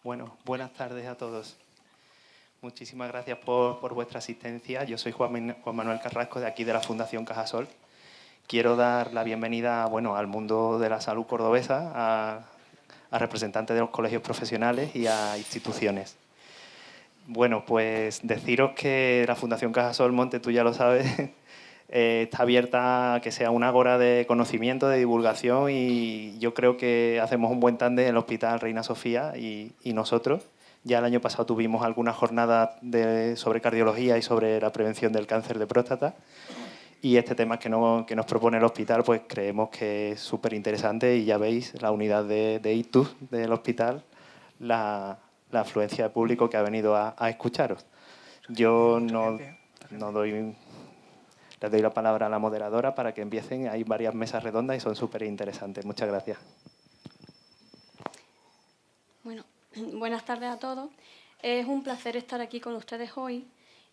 Bueno, buenas tardes a todos. Muchísimas gracias por vuestra asistencia. Yo soy Juan Manuel Carrasco, de aquí de la Fundación Cajasol. Quiero dar la bienvenida, al mundo de la salud cordobesa, a representantes de los colegios profesionales y a instituciones. Bueno, pues deciros que la Fundación Cajasol Monte, tú ya lo sabes, está abierta a que sea una ágora de conocimiento, de divulgación, y yo creo que hacemos un buen tándem en el Hospital Reina Sofía y nosotros. Ya el año pasado tuvimos algunas jornadas sobre cardiología y sobre la prevención del cáncer de próstata. Y este tema que nos propone el hospital, pues creemos que es súper interesante, y ya veis la unidad de ictus del hospital, la afluencia de público que ha venido a escucharos. Yo les doy la palabra a la moderadora para que empiecen. Hay varias mesas redondas y son súper interesantes. Muchas gracias. Bueno, buenas tardes a todos. Es un placer estar aquí con ustedes hoy.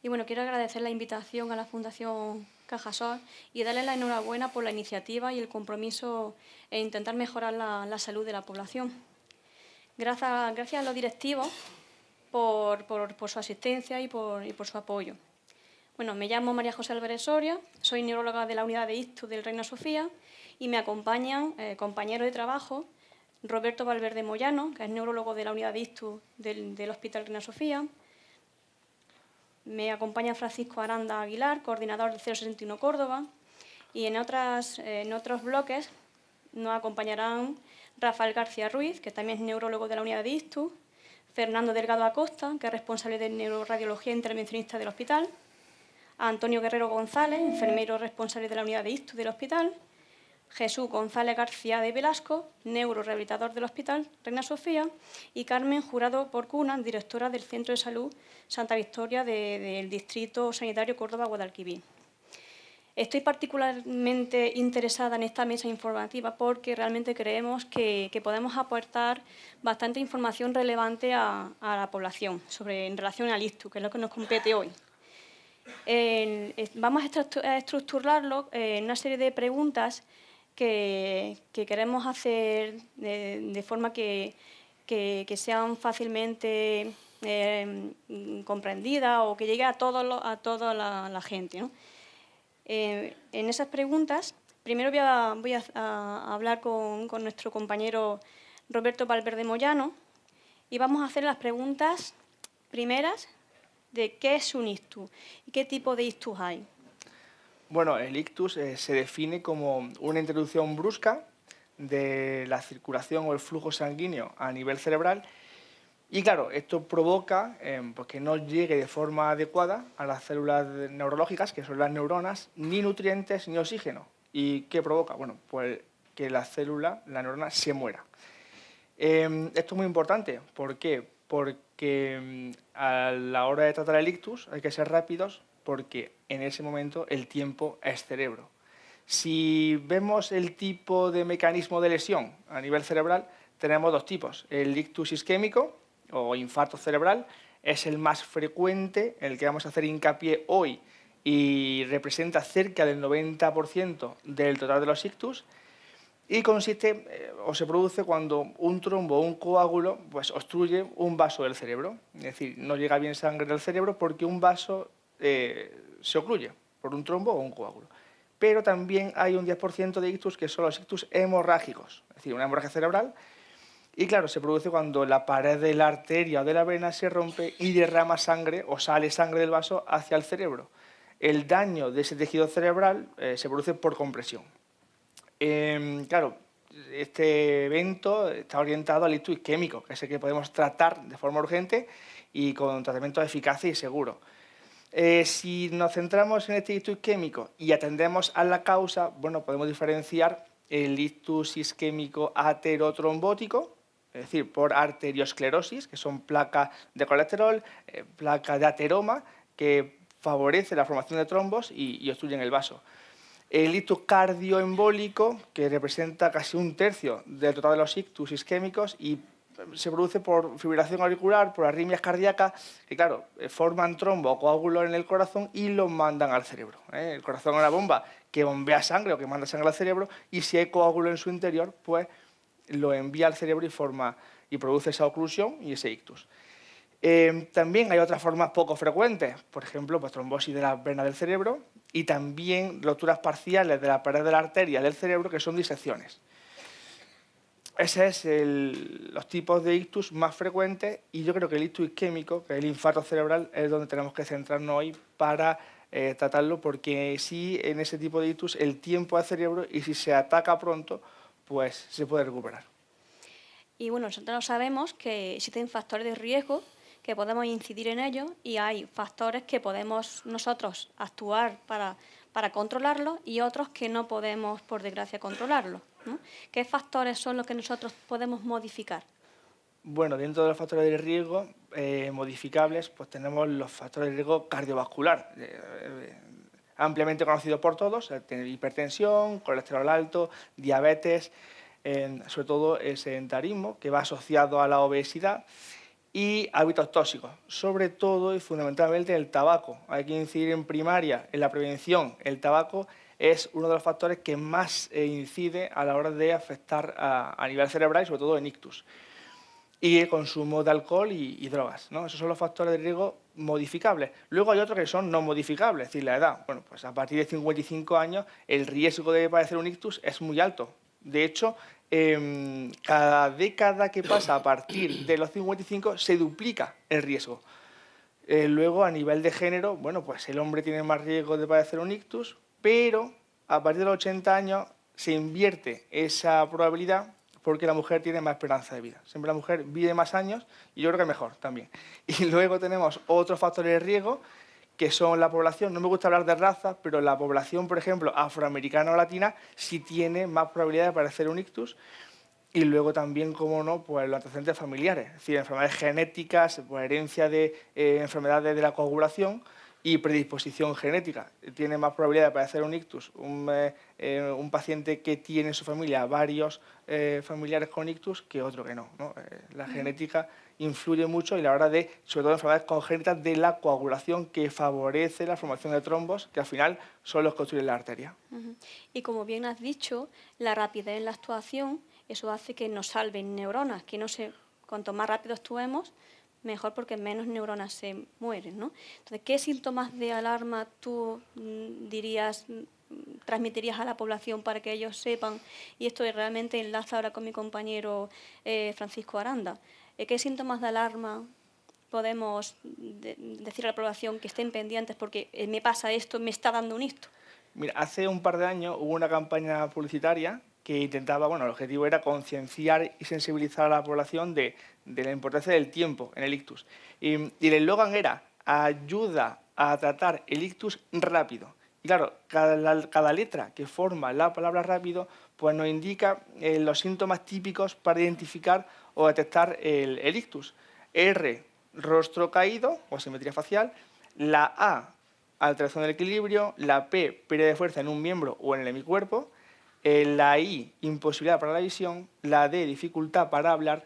Y quiero agradecer la invitación a la Fundación Cajasol y darle la enhorabuena por la iniciativa y el compromiso en intentar mejorar la salud de la población. Gracias a los directivos por su asistencia y por su apoyo. Me llamo María José Álvarez Soria, soy neuróloga de la unidad de ictus del Reina Sofía, y me acompañan compañeros de trabajo, Roberto Valverde Moyano, que es neurólogo de la unidad de ictus del Hospital Reina Sofía. Me acompaña Francisco Aranda Aguilar, coordinador del 061 Córdoba, y en otros bloques nos acompañarán Rafael García Ruiz, que también es neurólogo de la unidad de ictus, Fernando Delgado Acosta, que es responsable de neuroradiología intervencionista del hospital, Antonio Guerrero González, enfermero responsable de la unidad de ictus del hospital, Jesús González García de Velasco, neurorehabilitador del Hospital Reina Sofía, y Carmen Jurado Porcuna, directora del Centro de Salud Santa Victoria del Distrito Sanitario Córdoba-Guadalquivir. Estoy particularmente interesada en esta mesa informativa porque realmente creemos que podemos aportar bastante información relevante a la población en relación al ictus, que es lo que nos compete hoy. Vamos a estructurarlo en una serie de preguntas que queremos hacer de forma que sean fácilmente comprendidas o que llegue a toda la gente, ¿no? En esas preguntas, primero voy a hablar con nuestro compañero Roberto Valverde Moyano, y vamos a hacer las preguntas primeras de qué es un ictus y qué tipo de ictus hay. Bueno, el ictus se define como una interrupción brusca de la circulación o el flujo sanguíneo a nivel cerebral, y claro, esto provoca pues que no llegue de forma adecuada a las células neurológicas, que son las neuronas, ni nutrientes ni oxígeno. ¿Y qué provoca? Bueno, pues que la neurona se muera. Esto es muy importante. ¿Por qué? Porque a la hora de tratar el ictus hay que ser rápidos, porque en ese momento el tiempo es cerebro. Si vemos el tipo de mecanismo de lesión a nivel cerebral, tenemos dos tipos. El ictus isquémico o infarto cerebral es el más frecuente, el que vamos a hacer hincapié hoy, y representa cerca del 90% del total de los ictus. Y consiste o se produce cuando un trombo o un coágulo pues obstruye un vaso del cerebro. Es decir, no llega bien sangre del cerebro porque un vaso se ocluye por un trombo o un coágulo. Pero también hay un 10% de ictus que son los ictus hemorrágicos, es decir, una hemorragia cerebral. Y claro, se produce cuando la pared de la arteria o de la vena se rompe y derrama sangre o sale sangre del vaso hacia el cerebro. El daño de ese tejido cerebral se produce por compresión. Claro, este evento está orientado al ictus isquémico, que es el que podemos tratar de forma urgente y con tratamiento eficaz y seguro. Si nos centramos en este ictus isquémico y atendemos a la causa, bueno, podemos diferenciar el ictus isquémico aterotrombótico, es decir, por arteriosclerosis, que son placas de colesterol, placas de ateroma, que favorece la formación de trombos y obstruyen el vaso. El ictus cardioembólico, que representa casi un tercio del total de los ictus isquémicos y se produce por fibrilación auricular, por arritmias cardíacas, que claro, forman trombo o coágulos en el corazón y los mandan al cerebro. El corazón es una bomba que bombea sangre o que manda sangre al cerebro, y si hay coágulo en su interior, pues lo envía al cerebro y forma y produce esa oclusión y ese ictus. También hay otras formas poco frecuentes, por ejemplo, pues, trombosis de las venas del cerebro y también roturas parciales de la pared de la arteria del cerebro, que son disecciones. Esos son los tipos de ictus más frecuentes y yo creo que el ictus isquémico, que es el infarto cerebral, es donde tenemos que centrarnos hoy para tratarlo, porque sí, en ese tipo de ictus el tiempo al cerebro y si se ataca pronto, pues se puede recuperar. Y bueno, nosotros sabemos que existen factores de riesgo que podemos incidir en ellos y hay factores que podemos nosotros actuar para controlarlos y otros que no podemos, por desgracia, controlarlos, ¿no? ¿Qué factores son los que nosotros podemos modificar? Bueno, dentro de los factores de riesgo modificables, pues tenemos los factores de riesgo cardiovascular, ampliamente conocidos por todos, hipertensión, colesterol alto, diabetes, sobre todo el sedentarismo, que va asociado a la obesidad, y hábitos tóxicos, sobre todo y fundamentalmente el tabaco. Hay que incidir en primaria, en la prevención. El tabaco es uno de los factores que más incide a la hora de afectar a nivel cerebral y sobre todo en ictus. Y el consumo de alcohol y drogas, ¿no? Esos son los factores de riesgo modificables. Luego hay otros que son no modificables, es decir, la edad. Bueno, pues a partir de 55 años el riesgo de padecer un ictus es muy alto. De hecho, cada década que pasa a partir de los 55 se duplica el riesgo. Luego, a nivel de género, bueno, pues el hombre tiene más riesgo de padecer un ictus, pero a partir de los 80 años se invierte esa probabilidad porque la mujer tiene más esperanza de vida. Siempre la mujer vive más años y yo creo que mejor también. Y luego tenemos otros factores de riesgo que son la población, no me gusta hablar de razas, pero la población, por ejemplo, afroamericana o latina, sí tiene más probabilidad de padecer un ictus. Y luego también, como no, pues los antecedentes familiares, es decir, enfermedades genéticas, pues, herencia de enfermedades de la coagulación y predisposición genética. Tiene más probabilidad de padecer un ictus un paciente que tiene en su familia varios familiares con ictus que otro que no, ¿no? La genética influye mucho y la hora de, sobre todo, enfermedades congénitas de la coagulación que favorece la formación de trombos, que al final son los que construyen la arteria. Y como bien has dicho, la rapidez en la actuación, eso hace que nos salven neuronas, que no se, cuanto más rápido actuemos, mejor porque menos neuronas se mueren, ¿no? Entonces, ¿qué síntomas de alarma tú transmitirías a la población para que ellos sepan? Y esto realmente enlaza ahora con mi compañero Francisco Aranda. ¿Qué síntomas de alarma podemos decir a la población que estén pendientes porque me pasa esto, me está dando un ictus? Mira, hace un par de años hubo una campaña publicitaria que intentaba, bueno, el objetivo era concienciar y sensibilizar a la población de la importancia del tiempo en el ictus. Y el eslogan era ayuda a tratar el ictus rápido. Y claro, cada letra que forma la palabra rápido pues nos indica los síntomas típicos para identificar o detectar el ictus. R, rostro caído o asimetría facial. La A, alteración del equilibrio. La P, pérdida de fuerza en un miembro o en el hemicuerpo. La I, imposibilidad para la visión. La D, dificultad para hablar.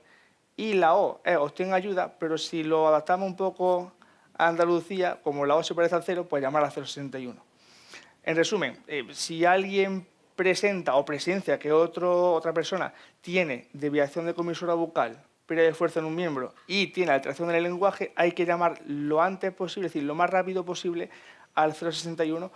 Y la O, obtén ayuda, pero si lo adaptamos un poco a Andalucía, como la O se parece al 0, pues llamar al 061. En resumen, si alguien presenta o presencia que otra persona tiene desviación de comisura bucal, pérdida de fuerza en un miembro y tiene alteración en el lenguaje, hay que llamar lo antes posible, es decir, lo más rápido posible al 061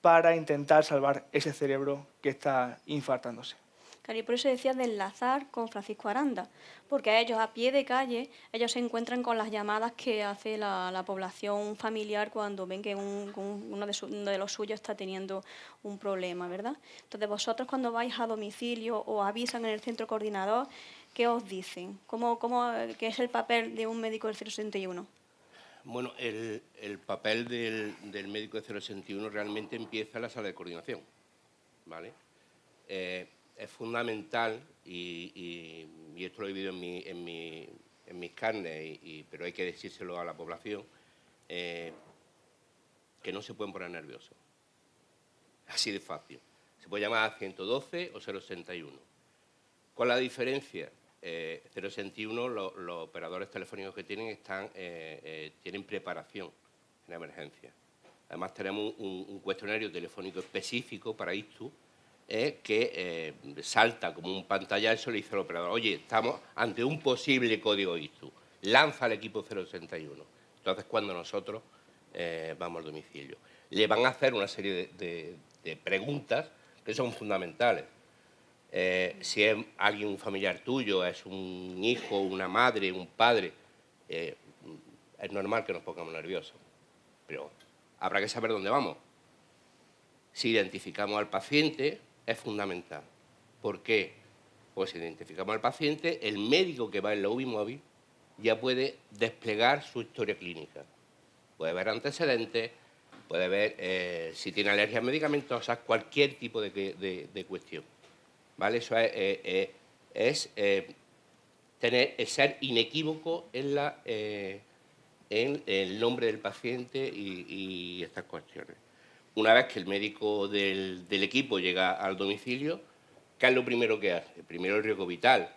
para intentar salvar ese cerebro que está infartándose. Claro, y por eso decía de enlazar con Francisco Aranda, porque a ellos a pie de calle, ellos se encuentran con las llamadas que hace la población familiar cuando ven que uno de los suyos está teniendo un problema, ¿verdad? Entonces vosotros cuando vais a domicilio o avisan en el centro coordinador, ¿qué os dicen? ¿Qué es el papel de un médico del 061? Bueno, el papel del médico del 061 realmente empieza en la sala de coordinación, ¿vale? Es fundamental, y esto lo he vivido en mis carnes, pero hay que decírselo a la población, que no se pueden poner nerviosos. Así de fácil. Se puede llamar a 112 o 061. ¿Cuál es la diferencia? 061, los operadores telefónicos que tienen tienen preparación en emergencia. Además tenemos un cuestionario telefónico específico para ictus, que salta como un pantallazo y le dice al operador, oye, estamos ante un posible código ISTU, lanza al equipo 061. Entonces, cuando nosotros vamos al domicilio, le van a hacer una serie de preguntas que son fundamentales. Si es alguien, un familiar tuyo, es un hijo, una madre, un padre, es normal que nos pongamos nerviosos, pero habrá que saber dónde vamos. Si identificamos al paciente, es fundamental. ¿Por qué? Pues si identificamos al paciente, el médico que va en la UBI móvil ya puede desplegar su historia clínica. Puede ver antecedentes, puede ver si tiene alergias medicamentosas, cualquier tipo de cuestión. ¿Vale? Eso es ser inequívoco en el nombre del paciente y estas cuestiones. Una vez que el médico del equipo llega al domicilio, ¿qué es lo primero que hace? Primero el riesgo vital.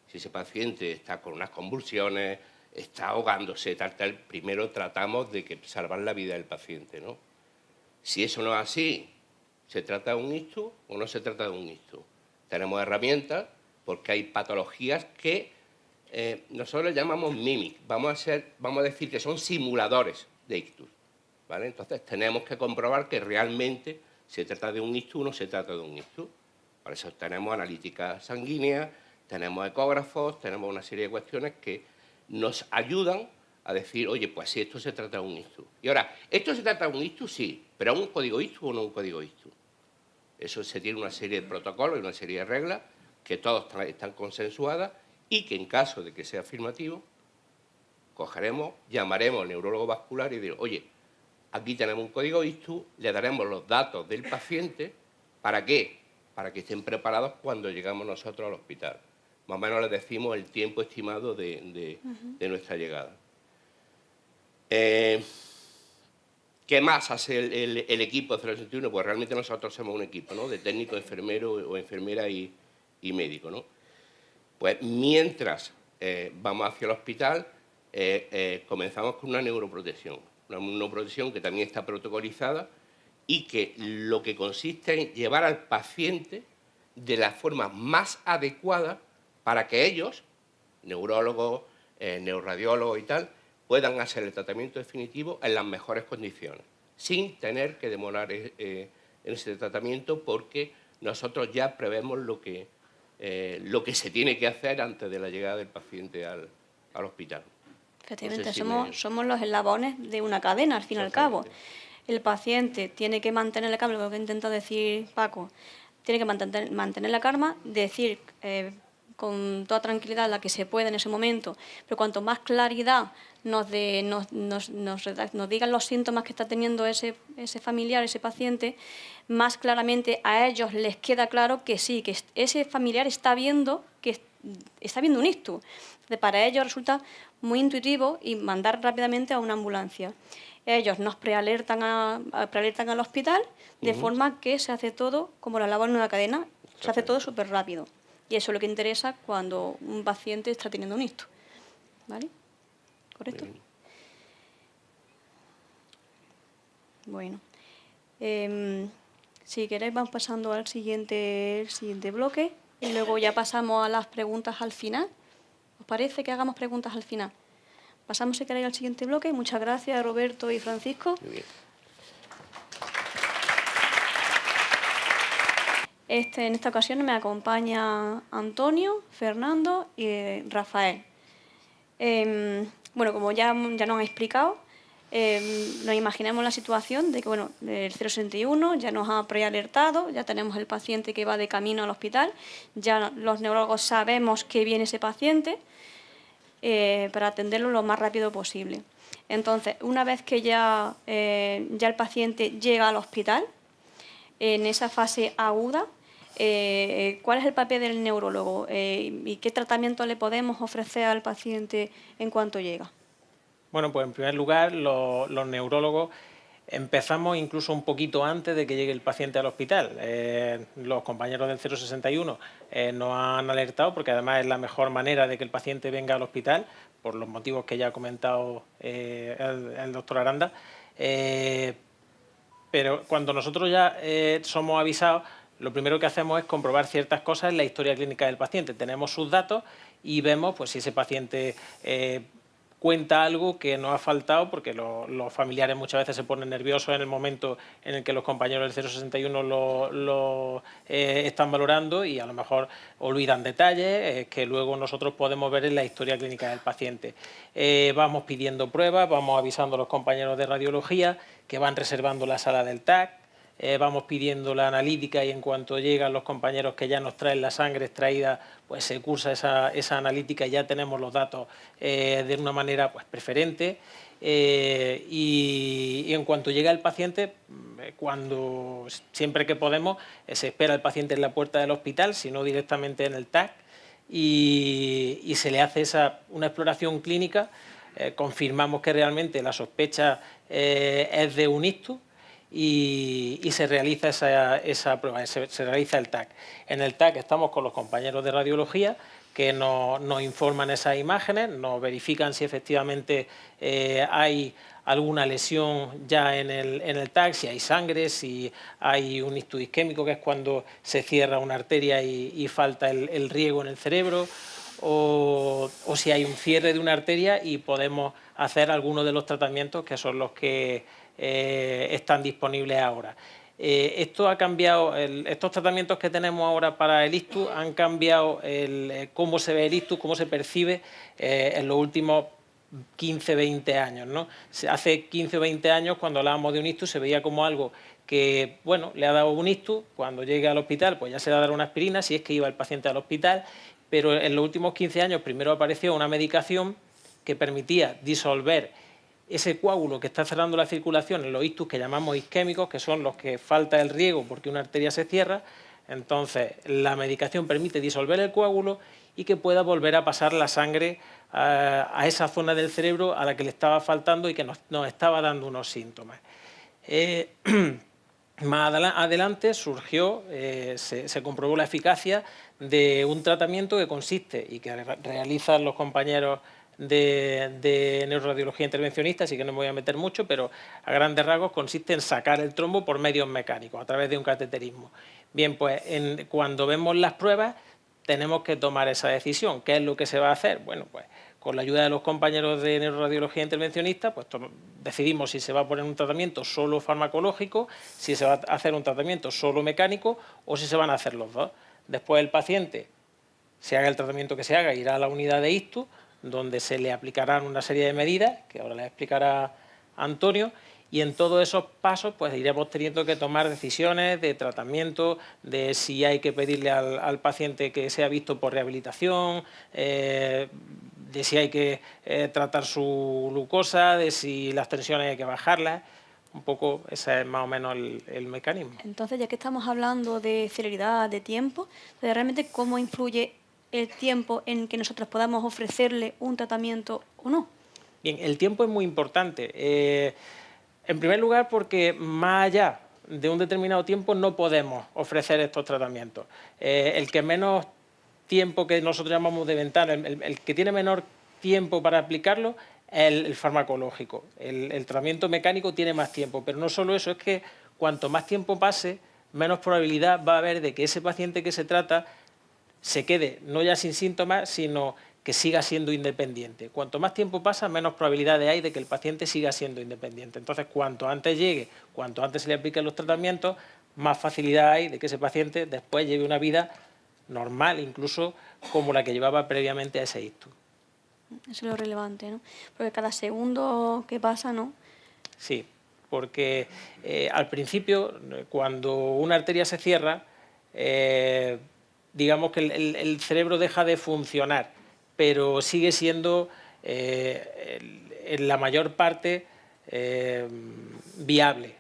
Si ese paciente está con unas convulsiones, está ahogándose, tal, primero tratamos de salvar la vida del paciente, ¿no? Si eso no es así, ¿se trata de un ISTU o no se trata de un ISTU? Tenemos herramientas porque hay patologías que nosotros le llamamos MIMIC. Vamos a decir que son simuladores de ictus, ¿vale? Entonces tenemos que comprobar que realmente se trata de un ISTU o no se trata de un ISTU. Por eso tenemos analíticas sanguíneas, tenemos ecógrafos, tenemos una serie de cuestiones que nos ayudan a decir, oye, pues sí, esto se trata de un ISTU. Y ahora, ¿esto se trata de un ISTU? Sí, pero ¿es un código ISTU o no un código ISTU? Eso se tiene una serie de protocolos y una serie de reglas que todos están consensuadas y que en caso de que sea afirmativo, llamaremos al neurólogo vascular y diremos, oye, aquí tenemos un código ISTU, le daremos los datos del paciente, ¿para qué? Para que estén preparados cuando llegamos nosotros al hospital. Más o menos les decimos el tiempo estimado de nuestra llegada. ¿Qué más hace el equipo de 061? Pues realmente nosotros somos un equipo, ¿no?, de técnico, enfermero o enfermera y médico, ¿no? Pues mientras vamos hacia el hospital, comenzamos con una neuroprotección que también está protocolizada y que lo que consiste en llevar al paciente de la forma más adecuada para que ellos, neurólogos, neuroradiólogos y tal, puedan hacer el tratamiento definitivo en las mejores condiciones, sin tener que demorar en ese tratamiento porque nosotros ya prevemos lo que se tiene que hacer antes de la llegada del paciente al hospital. Efectivamente, No sé si somos los eslabones de una cadena, al fin y al cabo. El paciente tiene que mantener la calma, lo que intenta decir Paco, tiene que mantener la calma, decir con toda tranquilidad la que se puede en ese momento, pero cuanto más claridad nos digan los síntomas que está teniendo ese familiar, ese paciente, más claramente a ellos les queda claro que sí, que ese familiar está viendo un ictus. Para ellos resulta muy intuitivo y mandar rápidamente a una ambulancia. Ellos nos prealertan al hospital, de forma que se hace todo como la labor en una cadena, se hace todo súper rápido. Y eso es lo que interesa cuando un paciente está teniendo un ictus. ¿Vale? ¿Correcto? Bueno. Si queréis vamos pasando al siguiente bloque y luego ya pasamos a las preguntas al final. ¿Os parece que hagamos preguntas al final? Pasamos, si queréis, al siguiente bloque. Muchas gracias, Roberto y Francisco. Muy bien. En esta ocasión me acompaña Antonio, Fernando y Rafael. Bueno, como ya nos han explicado, nos imaginemos la situación de que el 061 ya nos ha prealertado, ya tenemos el paciente que va de camino al hospital, ya los neurólogos sabemos que viene ese paciente para atenderlo lo más rápido posible. Entonces, una vez que ya el paciente llega al hospital, en esa fase aguda, ¿cuál es el papel del neurólogo y qué tratamiento le podemos ofrecer al paciente en cuanto llega? Bueno, pues en primer lugar, los neurólogos empezamos incluso un poquito antes de que llegue el paciente al hospital. Los compañeros del 061 nos han alertado porque además es la mejor manera de que el paciente venga al hospital, por los motivos que ya ha comentado el doctor Aranda. Pero cuando nosotros ya somos avisados, lo primero que hacemos es comprobar ciertas cosas en la historia clínica del paciente. Tenemos sus datos y vemos pues, si ese paciente cuenta algo que nos ha faltado, porque los familiares muchas veces se ponen nerviosos en el momento en el que los compañeros del 061 lo están valorando y a lo mejor olvidan detalles que luego nosotros podemos ver en la historia clínica del paciente. Vamos pidiendo pruebas, vamos avisando a los compañeros de radiología que van reservando la sala del TAC, vamos pidiendo la analítica y en cuanto llegan los compañeros que ya nos traen la sangre extraída, pues se cursa esa analítica y ya tenemos los datos de una manera pues, preferente. Y en cuanto llega el paciente, siempre que podemos, se espera el paciente en la puerta del hospital, si no directamente en el TAC, y se le hace una exploración clínica, confirmamos que realmente la sospecha es de un ictus, y se realiza esa prueba, se realiza el TAC. En el TAC estamos con los compañeros de radiología que nos informan esas imágenes, nos verifican si efectivamente hay alguna lesión ya en el TAC, si hay sangre, si hay un ictus isquémico, que es cuando se cierra una arteria y falta el riego en el cerebro, o si hay un cierre de una arteria y podemos hacer algunos de los tratamientos que son los que están disponibles ahora. Esto ha cambiado, estos tratamientos que tenemos ahora para el ictus han cambiado cómo se ve el ictus, cómo se percibe en los últimos 15, 20 años, ¿no? Hace 15 o 20 años, cuando hablábamos de un ictus, se veía como algo que, bueno, le ha dado un ictus, cuando llegue al hospital, pues ya se le va a dar una aspirina, si es que iba el paciente al hospital, pero en los últimos 15 años primero apareció una medicación que permitía disolver ese coágulo que está cerrando la circulación en los ictus que llamamos isquémicos, que son los que falta el riego porque una arteria se cierra. Entonces, la medicación permite disolver el coágulo y que pueda volver a pasar la sangre a esa zona del cerebro a la que le estaba faltando y que nos estaba dando unos síntomas. Más adelante surgió, se comprobó la eficacia de un tratamiento que consiste y que realizan los compañeros de neuroradiología intervencionista, así que no me voy a meter mucho, pero a grandes rasgos consiste en sacar el trombo por medios mecánicos, a través de un cateterismo. Bien, pues cuando vemos las pruebas tenemos que tomar esa decisión. ¿Qué es lo que se va a hacer? Bueno, pues con la ayuda de los compañeros de neuroradiología intervencionista, pues decidimos si se va a poner un tratamiento solo farmacológico, si se va a hacer un tratamiento solo mecánico o si se van a hacer los dos. Después el paciente, se haga el tratamiento que se haga, irá a la unidad de ictus, donde se le aplicarán una serie de medidas, que ahora les explicará Antonio, y en todos esos pasos pues iremos teniendo que tomar decisiones de tratamiento, de si hay que pedirle al paciente que sea visto por rehabilitación, de si hay que tratar su glucosa, de si las tensiones hay que bajarlas. Un poco ese es más o menos el mecanismo. Entonces, ya que estamos hablando de celeridad, de tiempo, de realmente cómo influye el tiempo en que nosotros podamos ofrecerle un tratamiento o no. Bien, el tiempo es muy importante. En primer lugar, porque más allá de un determinado tiempo no podemos ofrecer estos tratamientos. El que menos tiempo, que nosotros llamamos de ventana, el que tiene menor tiempo para aplicarlo es el farmacológico. El tratamiento mecánico tiene más tiempo, pero no solo eso, es que cuanto más tiempo pase, menos probabilidad va a haber de que ese paciente que se trata se quede no ya sin síntomas, sino que siga siendo independiente. Cuanto más tiempo pasa, menos probabilidades hay de que el paciente siga siendo independiente. Entonces, cuanto antes llegue, cuanto antes se le apliquen los tratamientos, más facilidad hay de que ese paciente después lleve una vida normal, incluso como la que llevaba previamente a ese ictus. Eso es lo relevante, ¿no? Porque cada segundo que pasa, ¿no? Sí, porque al principio, cuando una arteria se cierra, digamos que el cerebro deja de funcionar, pero sigue siendo en la mayor parte viable.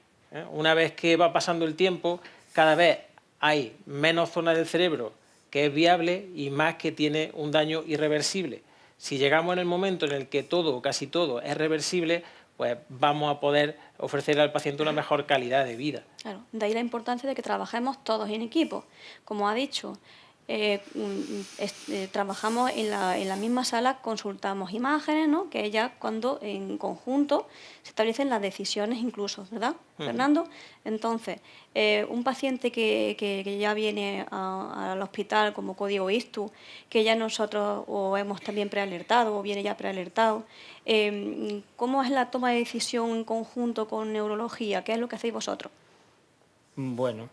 Una vez que va pasando el tiempo, cada vez hay menos zona del cerebro que es viable y más que tiene un daño irreversible. Si llegamos en el momento en el que todo o casi todo es reversible, pues vamos a poder ofrecer al paciente una mejor calidad de vida. Claro, de ahí la importancia de que trabajemos todos en equipo. Como ha dicho, trabajamos en la misma sala, consultamos imágenes, ¿no? Que ya cuando en conjunto se establecen las decisiones incluso, ¿verdad, Fernando? Entonces, un paciente que ya viene al hospital como código ICTU, que ya nosotros o hemos también prealertado o viene ya prealertado, ¿cómo es la toma de decisión en conjunto con neurología? ¿Qué es lo que hacéis vosotros? Bueno,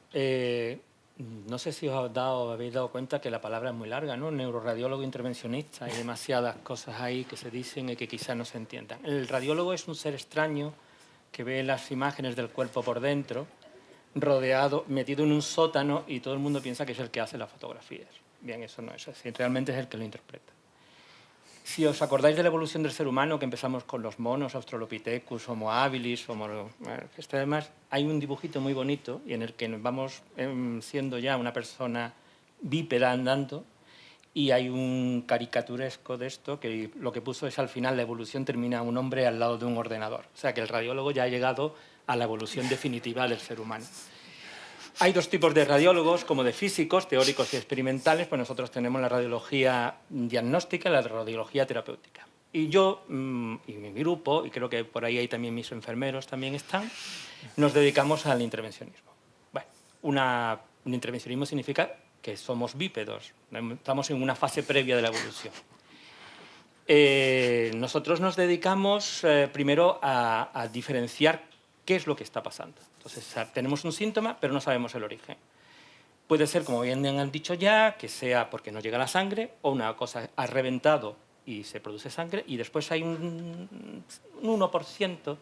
no sé si os habéis dado cuenta que la palabra es muy larga, ¿no? Neuroradiólogo intervencionista, hay demasiadas cosas ahí que se dicen y que quizás no se entiendan. El radiólogo es un ser extraño que ve las imágenes del cuerpo por dentro, rodeado, metido en un sótano, y todo el mundo piensa que es el que hace las fotografías. Bien, eso no es así, realmente es el que lo interpreta. Si os acordáis de la evolución del ser humano, que empezamos con los monos, Australopithecus, Homo habilis, además, hay un dibujito muy bonito y en el que nos vamos siendo ya una persona bípeda andando, y hay un caricaturesco de esto que lo que puso es: al final la evolución termina un hombre al lado de un ordenador. O sea que el radiólogo ya ha llegado a la evolución definitiva del ser humano. Hay dos tipos de radiólogos, como de físicos, teóricos y experimentales. Pues nosotros tenemos la radiología diagnóstica y la radiología terapéutica. Y yo y mi grupo, y creo que por ahí hay también mis enfermeros también están, nos dedicamos al intervencionismo. Bueno, un intervencionismo significa que somos bípedos, estamos en una fase previa de la evolución. Nosotros nos dedicamos primero a diferenciar qué es lo que está pasando. Entonces, tenemos un síntoma, pero no sabemos el origen. Puede ser, como bien han dicho ya, que sea porque no llega la sangre, o una cosa ha reventado y se produce sangre, y después hay un 1%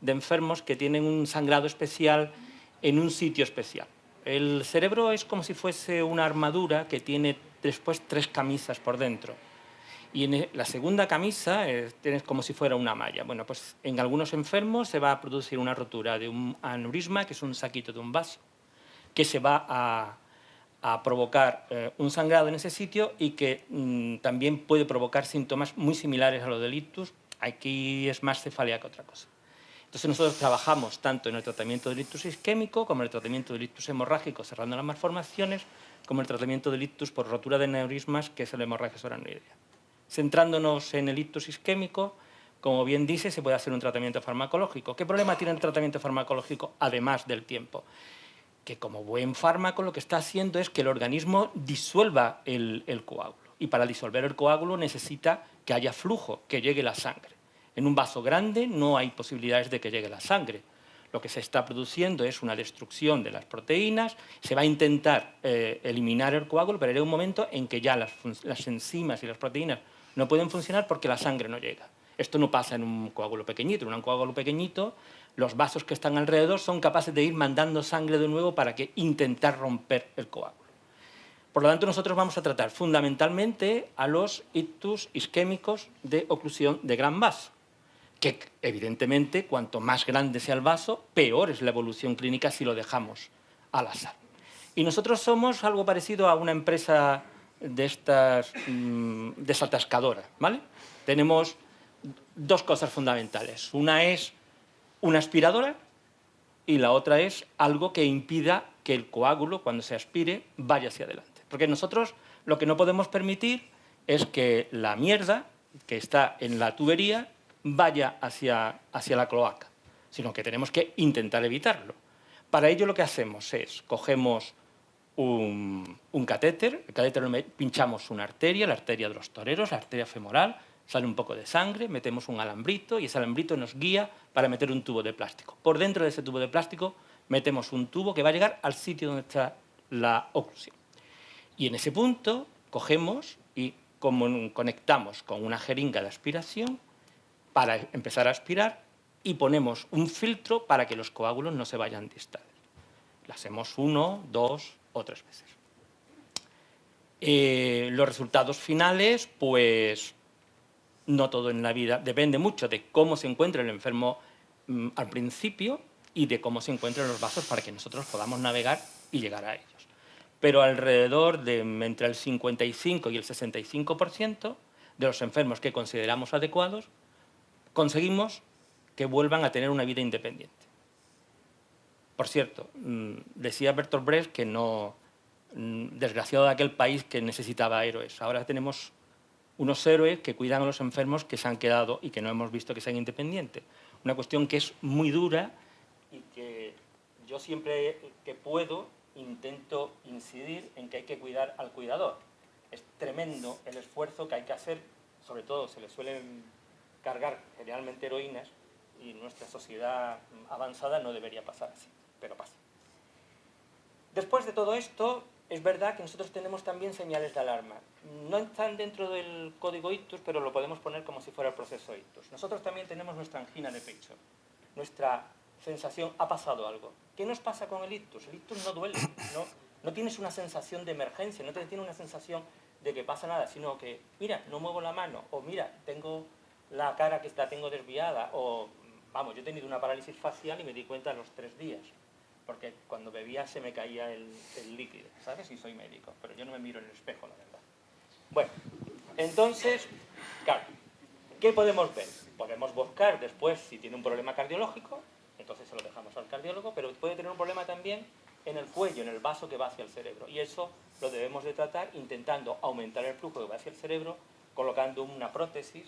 de enfermos que tienen un sangrado especial en un sitio especial. El cerebro es como si fuese una armadura que tiene después 3 camisas por dentro. Y en la segunda camisa tienes como si fuera una malla. Bueno, pues en algunos enfermos se va a producir una rotura de un aneurisma, que es un saquito de un vaso, que se va a provocar un sangrado en ese sitio, y que también puede provocar síntomas muy similares a los del ictus. Aquí es más cefalea que otra cosa. Entonces nosotros trabajamos tanto en el tratamiento del ictus isquémico como en el tratamiento del ictus hemorrágico, cerrando las malformaciones, como el tratamiento del ictus por rotura de aneurismas, que es la hemorragia subaracnoidea. Centrándonos en el ictus isquémico, como bien dice, se puede hacer un tratamiento farmacológico. ¿Qué problema tiene el tratamiento farmacológico, además del tiempo? Que como buen fármaco lo que está haciendo es que el organismo disuelva el coágulo. Y para disolver el coágulo necesita que haya flujo, que llegue la sangre. En un vaso grande no hay posibilidades de que llegue la sangre. Lo que se está produciendo es una destrucción de las proteínas, se va a intentar eliminar el coágulo, pero llega un momento en que ya las enzimas y las proteínas no pueden funcionar porque la sangre no llega. Esto no pasa en un coágulo pequeñito. En un coágulo pequeñito, los vasos que están alrededor son capaces de ir mandando sangre de nuevo para intentar romper el coágulo. Por lo tanto, nosotros vamos a tratar fundamentalmente a los ictus isquémicos de oclusión de gran vaso, que evidentemente cuanto más grande sea el vaso, peor es la evolución clínica si lo dejamos al azar. Y nosotros somos algo parecido a una empresa de estas desatascadoras, ¿vale? Tenemos 2 cosas fundamentales. Una es una aspiradora y la otra es algo que impida que el coágulo, cuando se aspire, vaya hacia adelante. Porque nosotros lo que no podemos permitir es que la mierda que está en la tubería vaya hacia la cloaca, sino que tenemos que intentar evitarlo. Para ello lo que hacemos es, cogemos un catéter, el catéter lo pinchamos una arteria, la arteria de los toreros, la arteria femoral, sale un poco de sangre, metemos un alambrito y ese alambrito nos guía para meter un tubo de plástico. Por dentro de ese tubo de plástico metemos un tubo que va a llegar al sitio donde está la oclusión. Y en ese punto cogemos y conectamos con una jeringa de aspiración para empezar a aspirar y ponemos un filtro para que los coágulos no se vayan distales. Lo hacemos 1, 2 o 3 veces. Los resultados finales, pues no todo en la vida, depende mucho de cómo se encuentra el enfermo al principio y de cómo se encuentran los vasos para que nosotros podamos navegar y llegar a ellos. Pero alrededor de entre el 55 y el 65% de los enfermos que consideramos adecuados conseguimos que vuelvan a tener una vida independiente. Por cierto, decía Bertolt Brecht que no desgraciado de aquel país que necesitaba héroes. Ahora tenemos unos héroes que cuidan a los enfermos que se han quedado y que no hemos visto que sean independientes. Una cuestión que es muy dura y que yo siempre que puedo intento incidir en que hay que cuidar al cuidador. Es tremendo el esfuerzo que hay que hacer, sobre todo se le suelen cargar generalmente heroínas y en nuestra sociedad avanzada no debería pasar así, pero pasa. Después de todo esto, es verdad que nosotros tenemos también señales de alarma. No están dentro del código ictus, pero lo podemos poner como si fuera el proceso ictus. Nosotros también tenemos nuestra angina de pecho, nuestra sensación, ha pasado algo. ¿Qué nos pasa con el ictus? El ictus no duele, no tienes una sensación de emergencia, no tienes una sensación de que pasa nada, sino que, mira, no muevo la mano, o mira, tengo la cara que la tengo desviada, o, vamos, yo he tenido una parálisis facial y me di cuenta a los 3 días. Porque cuando bebía se me caía el líquido, ¿sabes? Y soy médico, pero yo no me miro en el espejo, la verdad. Bueno, entonces, claro, ¿qué podemos ver? Podemos buscar después si tiene un problema cardiológico, entonces se lo dejamos al cardiólogo, pero puede tener un problema también en el cuello, en el vaso que va hacia el cerebro. Y eso lo debemos de tratar intentando aumentar el flujo que va hacia el cerebro, colocando una prótesis,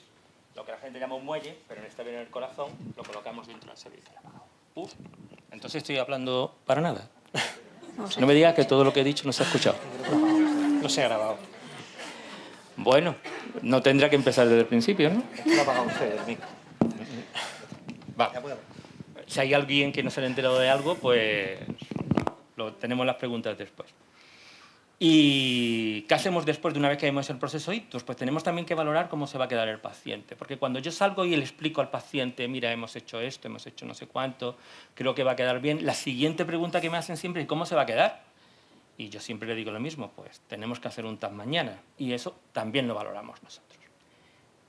lo que la gente llama un muelle, pero en este bien en el corazón, lo colocamos dentro del servicio. Entonces estoy hablando para nada. No sé. No me digas que todo lo que he dicho no se ha escuchado. No se ha grabado. Bueno, no tendrá que empezar desde el principio, ¿no? Lo ha apagado usted, el micro. Va. Si hay alguien que no se ha enterado de algo, pues tenemos las preguntas después. ¿Y qué hacemos después de una vez que hemos hecho el proceso ictus? Pues tenemos también que valorar cómo se va a quedar el paciente. Porque cuando yo salgo y le explico al paciente, mira, hemos hecho esto, hemos hecho no sé cuánto, creo que va a quedar bien, la siguiente pregunta que me hacen siempre es ¿cómo se va a quedar? Y yo siempre le digo lo mismo, pues tenemos que hacer un TAC mañana. Y eso también lo valoramos nosotros.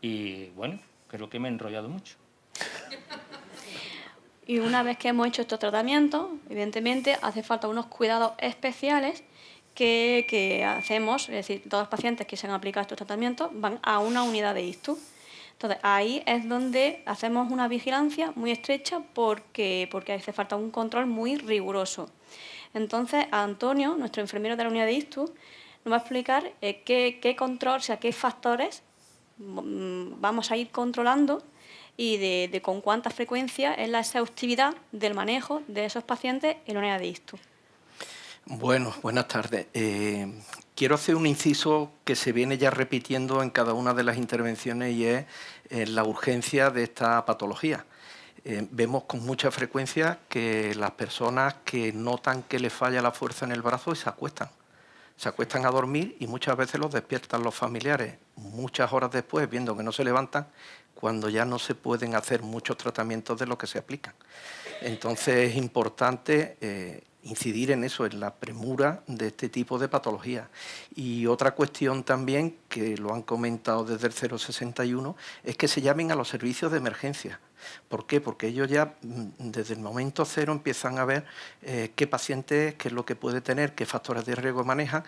Y bueno, creo que me he enrollado mucho. Y una vez que hemos hecho estos tratamientos, evidentemente hace falta unos cuidados especiales que hacemos, es decir, todos los pacientes que se han aplicado estos tratamientos van a una unidad de ictus. Entonces, ahí es donde hacemos una vigilancia muy estrecha porque hace falta un control muy riguroso. Entonces, Antonio, nuestro enfermero de la unidad de ictus, nos va a explicar qué control, o sea, qué factores vamos a ir controlando y de con cuánta frecuencia es la exhaustividad del manejo de esos pacientes en la unidad de ictus. Bueno, buenas tardes. Quiero hacer un inciso que se viene ya repitiendo en cada una de las intervenciones y es la urgencia de esta patología. Vemos con mucha frecuencia que las personas que notan que les falla la fuerza en el brazo se acuestan a dormir y muchas veces los despiertan los familiares muchas horas después, viendo que no se levantan, cuando ya no se pueden hacer muchos tratamientos de los que se aplican. Entonces es importante incidir en eso, en la premura de este tipo de patologías. Y otra cuestión también, que lo han comentado desde el 061, es que se llamen a los servicios de emergencia. ¿Por qué? Porque ellos ya desde el momento cero empiezan a ver qué paciente es, qué es lo que puede tener, qué factores de riesgo manejan,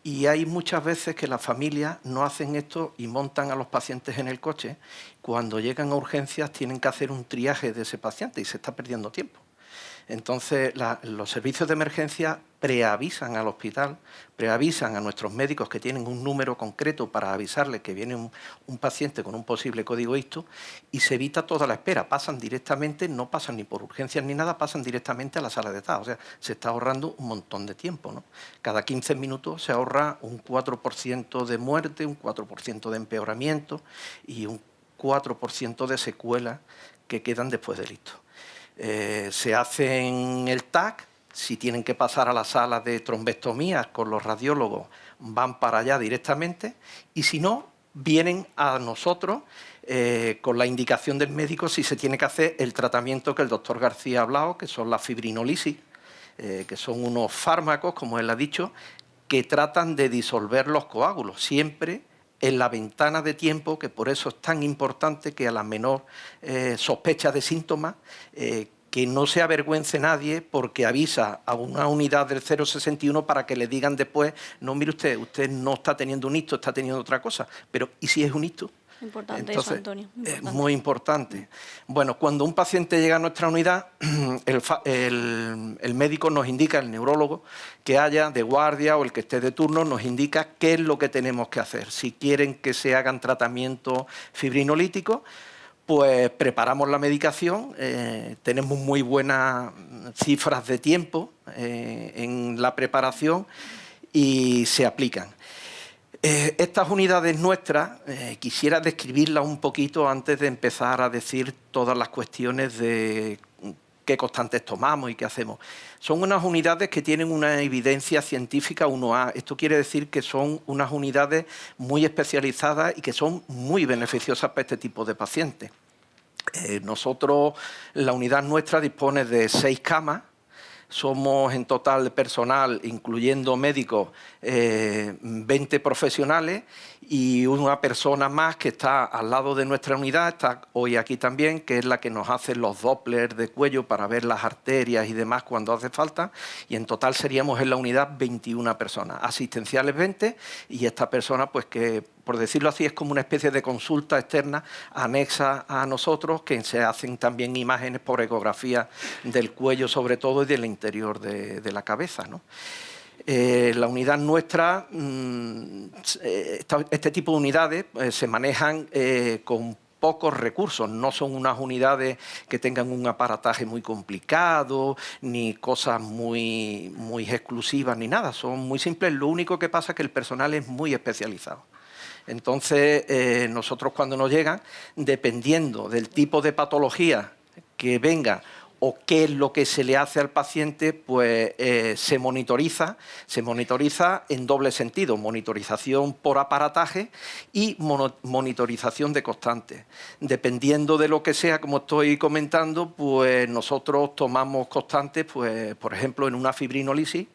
y hay muchas veces que las familias no hacen esto y montan a los pacientes en el coche. Cuando llegan a urgencias tienen que hacer un triaje de ese paciente y se está perdiendo tiempo. Entonces, los servicios de emergencia preavisan al hospital, preavisan a nuestros médicos que tienen un número concreto para avisarles que viene un paciente con un posible código ictus y se evita toda la espera. Pasan directamente, no pasan ni por urgencias ni nada, pasan directamente a la sala de TAC. O sea, se está ahorrando un montón de tiempo, ¿no? Cada 15 minutos se ahorra un 4% de muerte, un 4% de empeoramiento y un 4% de secuelas que quedan después del ictus. Se hacen el TAC, si tienen que pasar a la sala de trombectomía con los radiólogos, van para allá directamente, y si no, vienen a nosotros con la indicación del médico si se tiene que hacer el tratamiento que el doctor García ha hablado, que son la fibrinolisis, que son unos fármacos, como él ha dicho, que tratan de disolver los coágulos, siempre en la ventana de tiempo, que por eso es tan importante que a la menor sospecha de síntomas, que no se avergüence nadie porque avisa a una unidad del 061 para que le digan después, no, mire usted no está teniendo un ictus, está teniendo otra cosa, pero ¿y si es un ictus? Importante Entonces, eso, Antonio. es Importante. muy importante. Bueno, cuando un paciente llega a nuestra unidad, el médico nos indica, el neurólogo que haya de guardia o el que esté de turno, nos indica qué es lo que tenemos que hacer. Si quieren que se hagan tratamientos fibrinolíticos, pues preparamos la medicación, tenemos muy buenas cifras de tiempo en la preparación y se aplican. Estas unidades nuestras, quisiera describirlas un poquito antes de empezar a decir todas las cuestiones de qué constantes tomamos y qué hacemos. Son unas unidades que tienen una evidencia científica 1A. Esto quiere decir que son unas unidades muy especializadas y que son muy beneficiosas para este tipo de pacientes. Nosotros, la unidad nuestra dispone de 6 camas. Somos en total de personal, incluyendo médicos, 20 profesionales y una persona más que está al lado de nuestra unidad, está hoy aquí también, que es la que nos hace los Doppler de cuello para ver las arterias y demás cuando hace falta. Y en total seríamos en la unidad 21 personas, asistenciales 20 y esta persona, pues que por decirlo así, es como una especie de consulta externa anexa a nosotros, que se hacen también imágenes por ecografía del cuello sobre todo y del interior de la cabeza, ¿no? La unidad nuestra, este tipo de unidades se manejan con pocos recursos, no son unas unidades que tengan un aparataje muy complicado, ni cosas muy exclusivas, ni nada, son muy simples. Lo único que pasa es que el personal es muy especializado. Entonces, nosotros cuando nos llegan, dependiendo del tipo de patología que venga o qué es lo que se le hace al paciente, pues se monitoriza en doble sentido, monitorización por aparataje y monitorización de constantes. Dependiendo de lo que sea, como estoy comentando, pues nosotros tomamos constantes, pues por ejemplo en una fibrinolisis,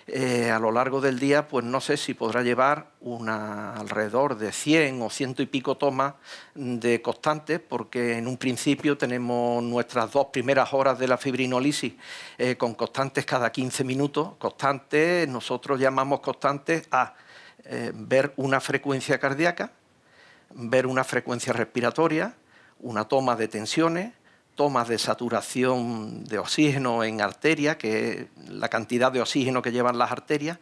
a lo largo del día, pues no sé si podrá llevar alrededor de 100 o 100 y pico tomas de constantes, porque en un principio tenemos nuestras 2 primeras horas de la fibrinolisis con constantes cada 15 minutos. Constantes, nosotros llamamos constantes a ver una frecuencia cardíaca, ver una frecuencia respiratoria, una toma de tensiones, tomas de saturación de oxígeno en arterias, que es la cantidad de oxígeno que llevan las arterias,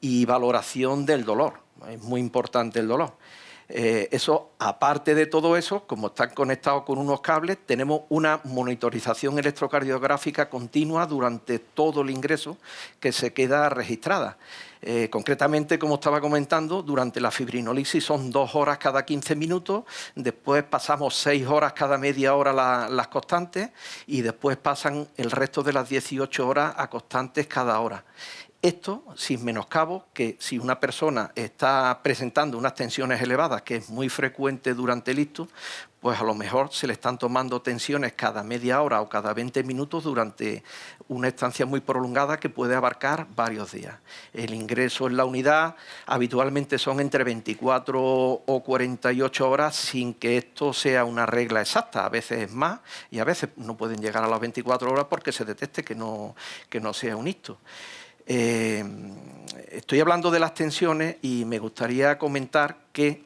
y valoración del dolor. Es muy importante el dolor. Eso, aparte de todo eso, como están conectados con unos cables, tenemos una monitorización electrocardiográfica continua durante todo el ingreso que se queda registrada. Concretamente, como estaba comentando, durante la fibrinolisis son 2 horas cada 15 minutos, después pasamos 6 horas cada media hora las constantes y después pasan el resto de las 18 horas a constantes cada hora. Esto sin menoscabo que si una persona está presentando unas tensiones elevadas, que es muy frecuente durante el ictus, pues a lo mejor se le están tomando tensiones cada media hora o cada 20 minutos durante una estancia muy prolongada que puede abarcar varios días. El ingreso en la unidad habitualmente son entre 24 o 48 horas sin que esto sea una regla exacta. A veces es más y a veces no pueden llegar a las 24 horas porque se detecte que no sea un ictus. Estoy hablando de las tensiones y me gustaría comentar que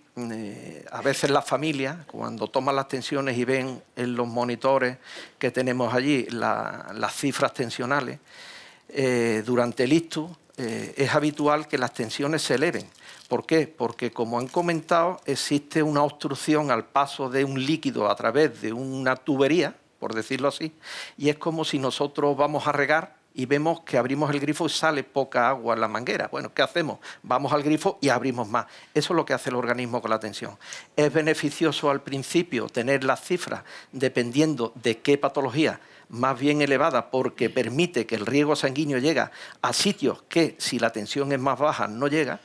a veces las familias, cuando toman las tensiones y ven en los monitores que tenemos allí las cifras tensionales, durante el ictus es habitual que las tensiones se eleven. ¿Por qué? Porque, como han comentado, existe una obstrucción al paso de un líquido a través de una tubería, por decirlo así, y es como si nosotros vamos a regar y vemos que abrimos el grifo y sale poca agua en la manguera. Bueno, ¿qué hacemos? Vamos al grifo y abrimos más. Eso es lo que hace el organismo con la tensión. Es beneficioso al principio tener las cifras dependiendo de qué patología más bien elevada, porque permite que el riego sanguíneo llegue a sitios que, si la tensión es más baja, no llega.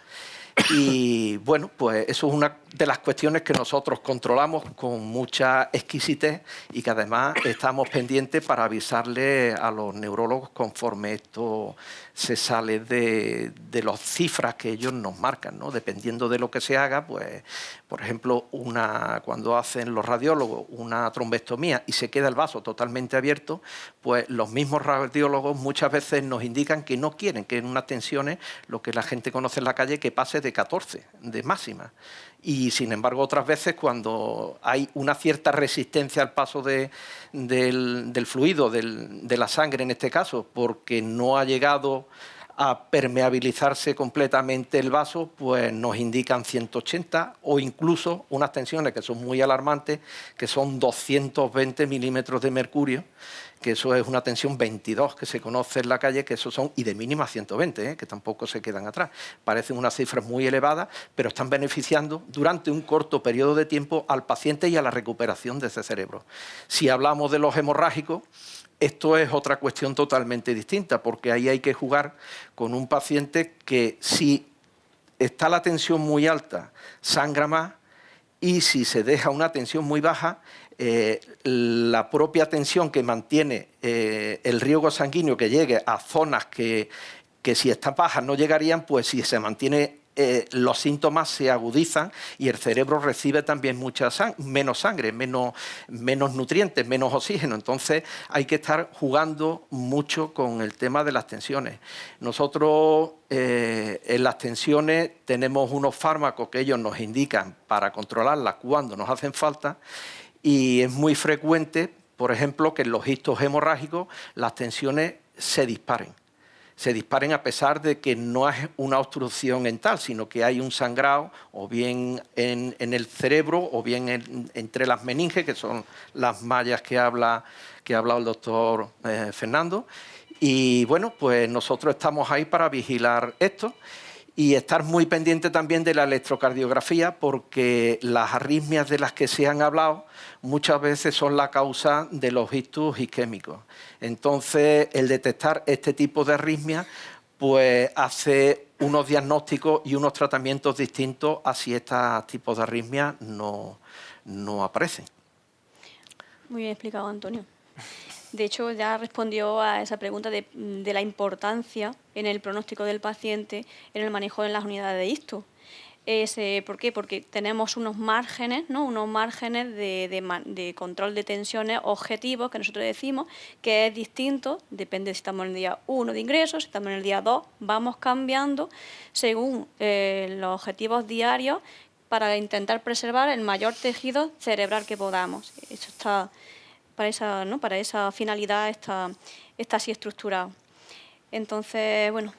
Y bueno, pues eso es una de las cuestiones que nosotros controlamos con mucha exquisitez y que además estamos pendientes para avisarle a los neurólogos conforme esto se sale de las cifras que ellos nos marcan, ¿no? Dependiendo de lo que se haga, pues, por ejemplo, cuando hacen los radiólogos una trombectomía y se queda el vaso totalmente abierto, pues los mismos radiólogos muchas veces nos indican que no quieren que en unas tensiones, lo que la gente conoce en la calle, que pase de 14, de máxima. y sin embargo otras veces cuando hay una cierta resistencia al paso del fluido, de la sangre en este caso, porque no ha llegado a permeabilizarse completamente el vaso, pues nos indican 180 o incluso unas tensiones que son muy alarmantes, que son 220 milímetros de mercurio, que eso es una tensión 22 que se conoce en la calle, que eso son, y de mínima 120, que tampoco se quedan atrás. Parecen unas cifras muy elevadas, pero están beneficiando durante un corto periodo de tiempo al paciente y a la recuperación de ese cerebro. Si hablamos de los hemorrágicos, esto es otra cuestión totalmente distinta, porque ahí hay que jugar con un paciente que si está la tensión muy alta, sangra más, y si se deja una tensión muy baja, la propia tensión que mantiene el riego sanguíneo que llegue a zonas que si están bajas no llegarían, pues si se mantiene los síntomas se agudizan y el cerebro recibe también menos sangre, menos nutrientes, menos oxígeno. Entonces hay que estar jugando mucho con el tema de las tensiones. Nosotros en las tensiones tenemos unos fármacos que ellos nos indican para controlarlas cuando nos hacen falta, y es muy frecuente, por ejemplo, que en los ictus hemorrágicos las tensiones se disparen a pesar de que no es una obstrucción en tal, sino que hay un sangrado o bien en el cerebro o bien entre las meninges, que son las mallas que ha hablado el doctor Fernando. Y bueno, pues nosotros estamos ahí para vigilar esto y estar muy pendiente también de la electrocardiografía, porque las arritmias de las que se han hablado muchas veces son la causa de los ictus isquémicos. Entonces, el detectar este tipo de arritmias pues hace unos diagnósticos y unos tratamientos distintos a si estos tipos de arritmias no aparecen. Muy bien explicado, Antonio. De hecho, ya respondió a esa pregunta de la importancia en el pronóstico del paciente en el manejo de las unidades de ictus. ¿Por qué? Porque tenemos unos márgenes, ¿no? Unos márgenes de control de tensiones objetivos que nosotros decimos que es distinto, depende si estamos en el día 1 de ingresos, si estamos en el día 2, vamos cambiando según los objetivos diarios para intentar preservar el mayor tejido cerebral que podamos. Eso está... Para esa finalidad está así estructurado. Entonces, bueno,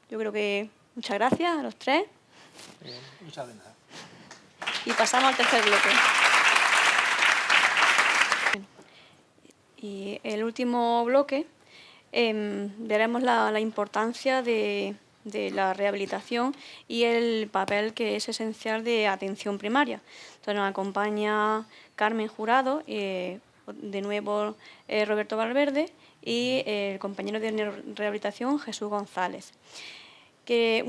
yo creo que muchas gracias a los tres. Muchas de nada. Y pasamos al tercer bloque. Y el último bloque veremos la importancia de la rehabilitación y el papel que es esencial de atención primaria. Entonces nos acompaña Carmen Jurado, de nuevo Roberto Valverde y el compañero de rehabilitación Jesús González. Que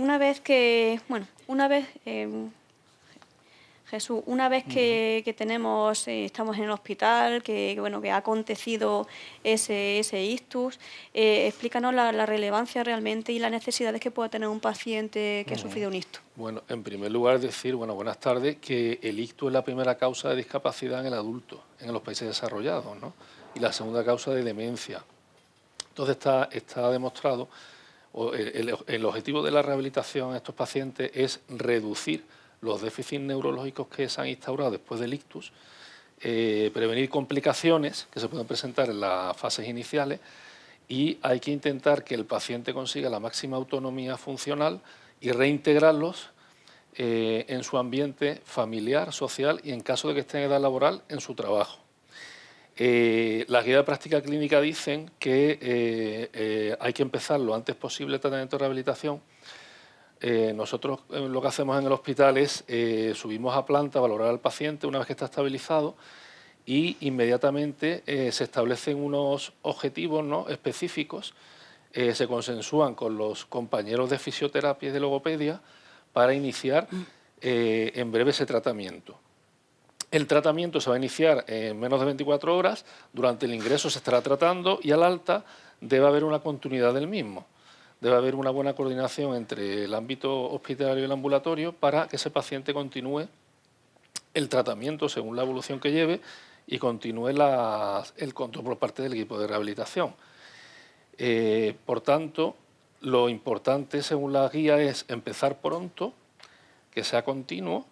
Jesús, una vez que estamos en el hospital, que ha acontecido ese ictus, explícanos la relevancia realmente y las necesidades que puede tener un paciente que ha sufrido un ictus. Bueno, en primer lugar decir, buenas tardes, que el ictus es la primera causa de discapacidad en el adulto, en los países desarrollados, ¿no? Y la segunda causa de demencia. Entonces está demostrado, el objetivo de la rehabilitación en estos pacientes es reducir los déficits neurológicos que se han instaurado después del ictus, prevenir complicaciones que se pueden presentar en las fases iniciales, y hay que intentar que el paciente consiga la máxima autonomía funcional y reintegrarlos en su ambiente familiar, social y, en caso de que esté en edad laboral, en su trabajo. Las guías de práctica clínica dicen que hay que empezar lo antes posible el tratamiento de rehabilitación. Nosotros lo que hacemos en el hospital es subimos a planta, valorar al paciente una vez que está estabilizado, y inmediatamente se establecen unos objetivos, ¿no?, específicos, se consensúan con los compañeros de fisioterapia y de logopedia para iniciar en breve ese tratamiento. El tratamiento se va a iniciar en menos de 24 horas, durante el ingreso se estará tratando y al alta debe haber una continuidad del mismo. Debe haber una buena coordinación entre el ámbito hospitalario y el ambulatorio para que ese paciente continúe el tratamiento según la evolución que lleve y continúe el control por parte del equipo de rehabilitación. Por tanto, lo importante según la guía es empezar pronto, que sea continuo,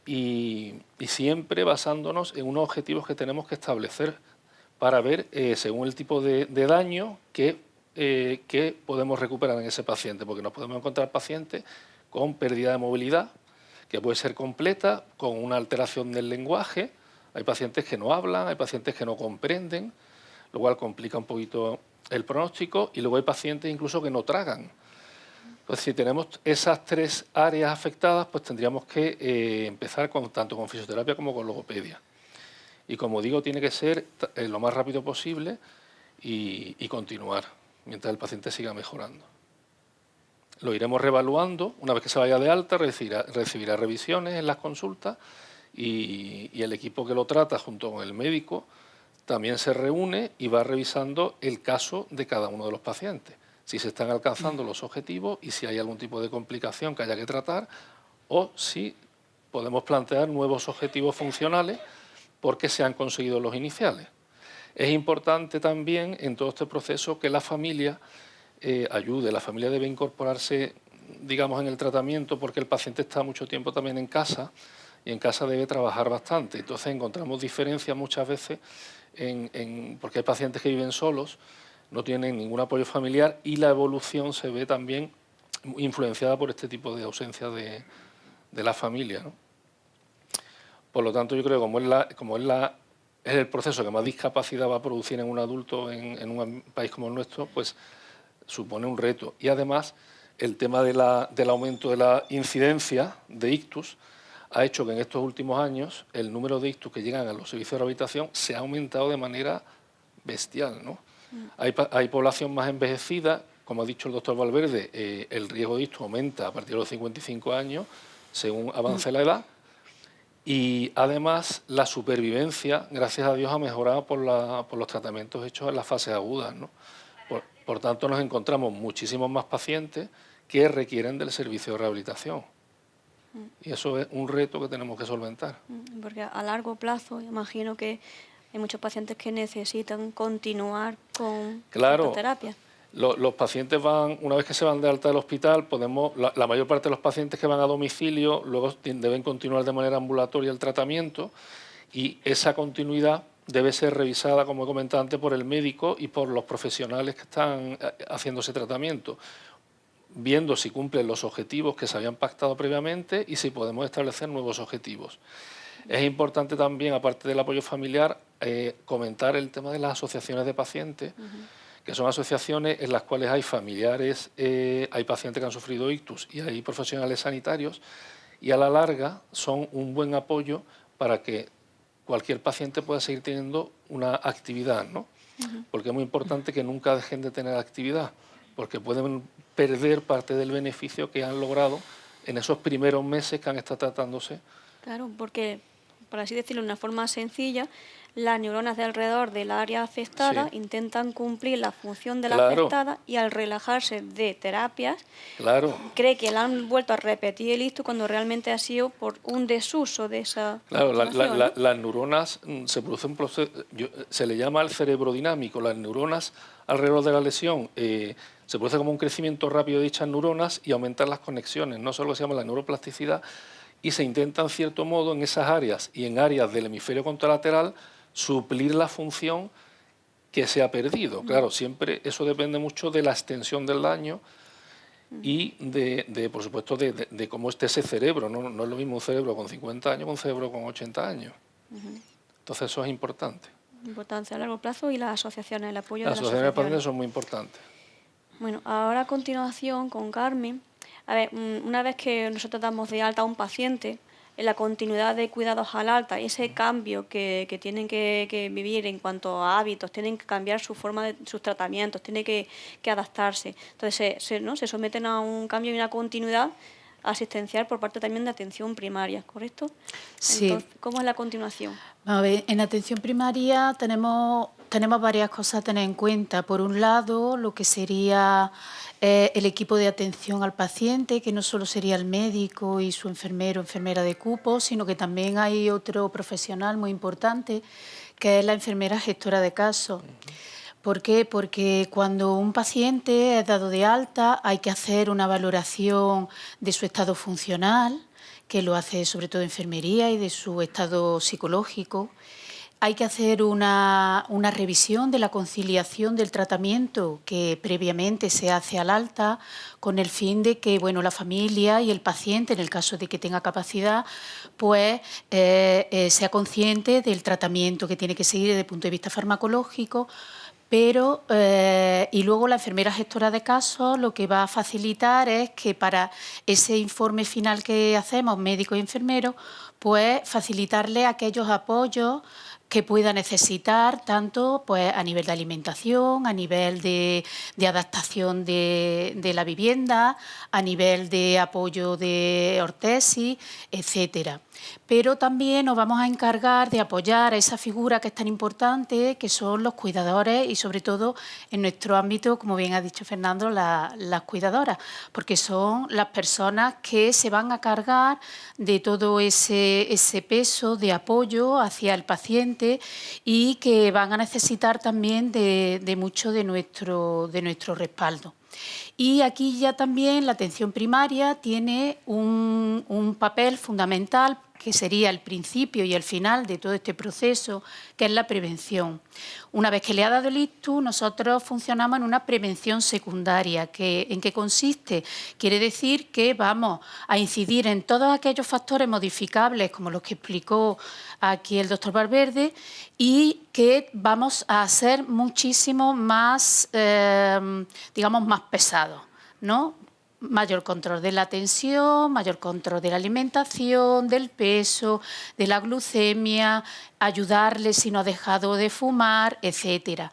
y siempre basándonos en unos objetivos que tenemos que establecer para ver, según el tipo de daño, qué podemos recuperar en ese paciente, porque nos podemos encontrar pacientes con pérdida de movilidad, que puede ser completa, con una alteración del lenguaje. Hay pacientes que no hablan, hay pacientes que no comprenden, lo cual complica un poquito el pronóstico, y luego hay pacientes incluso que no tragan. Pues si tenemos esas 3 áreas afectadas, pues tendríamos que empezar tanto con fisioterapia como con logopedia. Y como digo, tiene que ser lo más rápido posible y continuar mientras el paciente siga mejorando. Lo iremos reevaluando. Una vez que se vaya de alta, recibirá revisiones en las consultas y el equipo que lo trata junto con el médico también se reúne y va revisando el caso de cada uno de los pacientes, si se están alcanzando los objetivos y si hay algún tipo de complicación que haya que tratar, o si podemos plantear nuevos objetivos funcionales porque se han conseguido los iniciales. Es importante también en todo este proceso que la familia ayude. La familia debe incorporarse, digamos, en el tratamiento, porque el paciente está mucho tiempo también en casa y en casa debe trabajar bastante. Entonces encontramos diferencias muchas veces porque hay pacientes que viven solos, no tienen ningún apoyo familiar, y la evolución se ve también influenciada por este tipo de ausencia de la familia, ¿no? Por lo tanto, yo creo que como es el proceso que más discapacidad va a producir en un adulto en un país como el nuestro, pues supone un reto. Y además, el tema del aumento de la incidencia de ictus ha hecho que en estos últimos años el número de ictus que llegan a los servicios de rehabilitación se ha aumentado de manera bestial, ¿no? Hay población más envejecida, como ha dicho el doctor Valverde, el riesgo de ictus aumenta a partir de los 55 años, según avance la edad, y además la supervivencia, gracias a Dios, ha mejorado por los tratamientos hechos en las fases agudas, ¿no? Por tanto, nos encontramos muchísimos más pacientes que requieren del servicio de rehabilitación. Y eso es un reto que tenemos que solventar. Porque a largo plazo, imagino que hay muchos pacientes que necesitan continuar con terapia. Los pacientes una vez que se van de alta del hospital, la mayor parte de los pacientes que van a domicilio luego deben continuar de manera ambulatoria el tratamiento, y esa continuidad debe ser revisada, como he comentado antes, por el médico y por los profesionales que están haciendo ese tratamiento, viendo si cumplen los objetivos que se habían pactado previamente y si podemos establecer nuevos objetivos. Es importante también, aparte del apoyo familiar, comentar el tema de las asociaciones de pacientes, que son asociaciones en las cuales hay familiares, hay pacientes que han sufrido ictus y hay profesionales sanitarios, y a la larga son un buen apoyo para que cualquier paciente pueda seguir teniendo una actividad, ¿no? Porque es muy importante que nunca dejen de tener actividad, porque pueden perder parte del beneficio que han logrado en esos primeros meses que han estado tratándose. Claro, porque, por así decirlo de una forma sencilla, las neuronas de alrededor del área afectada intentan cumplir la función de la afectada, y al relajarse de terapias cree que la han vuelto a repetir el ictus cuando realmente ha sido por un desuso de esa las neuronas, se produce un proceso, se le llama el cerebro dinámico. Las neuronas alrededor de la lesión se produce como un crecimiento rápido de dichas neuronas y aumentan las conexiones, no solo se llama la neuroplasticidad, y se intenta en cierto modo en esas áreas y en áreas del hemisferio contralateral suplir la función que se ha perdido. Claro, siempre eso depende mucho de la extensión del daño y por supuesto, de cómo esté ese cerebro. No es lo mismo un cerebro con 50 años que un cerebro con 80 años. Entonces eso es importante. Importancia a largo plazo, y las asociaciones, el apoyo de las asociaciones de pacientes son muy importantes. Bueno, ahora a continuación con Carmen. A ver, una vez que nosotros damos de alta a un paciente, en la continuidad de cuidados al alta, ese cambio que tienen que vivir en cuanto a hábitos, tienen que cambiar su forma de sus tratamientos, tienen que adaptarse. Entonces se someten a un cambio y una continuidad asistencial por parte también de atención primaria, ¿correcto? Sí. Entonces, ¿cómo es la continuación? A ver, en atención primaria tenemos varias cosas a tener en cuenta. Por un lado, lo que sería el equipo de atención al paciente, que no solo sería el médico y su enfermero o enfermera de cupo, sino que también hay otro profesional muy importante, que es la enfermera gestora de casos. ¿Por qué? Porque cuando un paciente es dado de alta hay que hacer una valoración de su estado funcional, que lo hace sobre todo enfermería y de su estado psicológico. Hay que hacer una revisión de la conciliación del tratamiento que previamente se hace al alta, con el fin de que la familia y el paciente, en el caso de que tenga capacidad, pues sea consciente del tratamiento que tiene que seguir desde el punto de vista farmacológico. Pero, y luego la enfermera gestora de casos lo que va a facilitar es que para ese informe final que hacemos, médico y enfermero, pues facilitarle aquellos apoyos que pueda necesitar, tanto pues, a nivel de alimentación, a nivel de adaptación de la vivienda, a nivel de apoyo de ortesis, etcétera. Pero también nos vamos a encargar de apoyar a esa figura que es tan importante, que son los cuidadores y, sobre todo, en nuestro ámbito, como bien ha dicho Fernando, las cuidadoras, porque son las personas que se van a cargar de todo ese peso de apoyo hacia el paciente y que van a necesitar también de mucho de nuestro respaldo. Y aquí ya también la atención primaria tiene un papel fundamental, que sería el principio y el final de todo este proceso, que es la prevención. Una vez que le ha dado el ictus, nosotros funcionamos en una prevención secundaria. ¿En qué consiste? Quiere decir que vamos a incidir en todos aquellos factores modificables, como los que explicó aquí el doctor Valverde, y que vamos a ser muchísimo más, digamos, más pesados, ¿no? Mayor control de la tensión, mayor control de la alimentación, del peso, de la glucemia, ayudarle si no ha dejado de fumar, etcétera.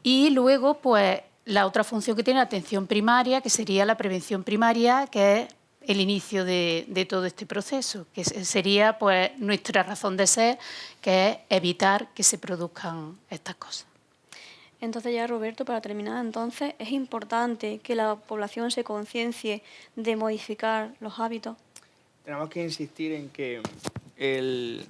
Y luego, pues, la otra función que tiene la atención primaria, que sería la prevención primaria, que es el inicio de todo este proceso, que sería pues nuestra razón de ser, que es evitar que se produzcan estas cosas. Entonces ya, Roberto, para terminar, entonces, ¿es importante que la población se conciencie de modificar los hábitos? Tenemos que insistir en que el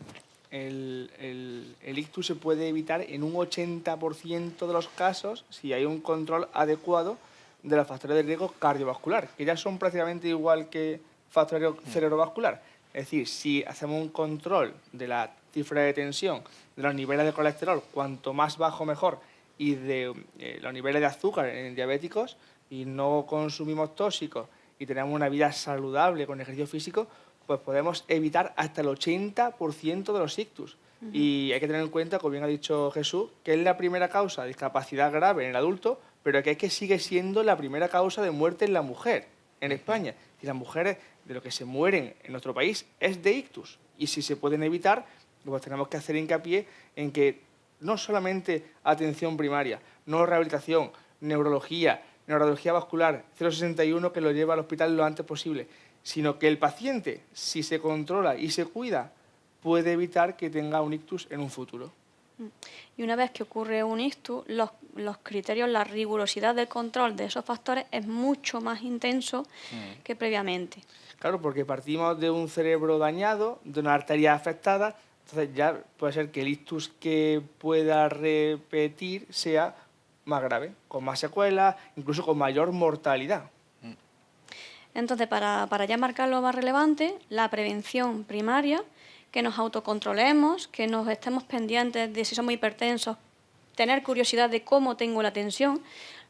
ictus se puede evitar en un 80% de los casos si hay un control adecuado de los factores de riesgo cardiovascular, que ya son prácticamente igual que factores cerebrovascular. Es decir, si hacemos un control de la cifra de tensión, de los niveles de colesterol, cuanto más bajo mejor, y de los niveles de azúcar en diabéticos, y no consumimos tóxicos y tenemos una vida saludable con ejercicio físico, pues podemos evitar hasta el 80% de los ictus. Y hay que tener en cuenta, como bien ha dicho Jesús, que es la primera causa de discapacidad grave en el adulto, pero que es que sigue siendo la primera causa de muerte en la mujer en España. Y las mujeres de lo que se mueren en nuestro país es de ictus. Y si se pueden evitar, pues tenemos que hacer hincapié en que no solamente atención primaria, no rehabilitación, neurología vascular, 061 que lo lleva al hospital lo antes posible, sino que el paciente, si se controla y se cuida, puede evitar que tenga un ictus en un futuro. Y una vez que ocurre un ictus, los criterios, la rigurosidad del control de esos factores es mucho más intenso que previamente. Claro, porque partimos de un cerebro dañado, de una arteria afectada. Entonces ya puede ser que el ictus que pueda repetir sea más grave, con más secuelas, incluso con mayor mortalidad. Entonces, para ya marcar lo más relevante, la prevención primaria, que nos autocontrolemos, que nos estemos pendientes de si somos hipertensos, tener curiosidad de cómo tengo la tensión,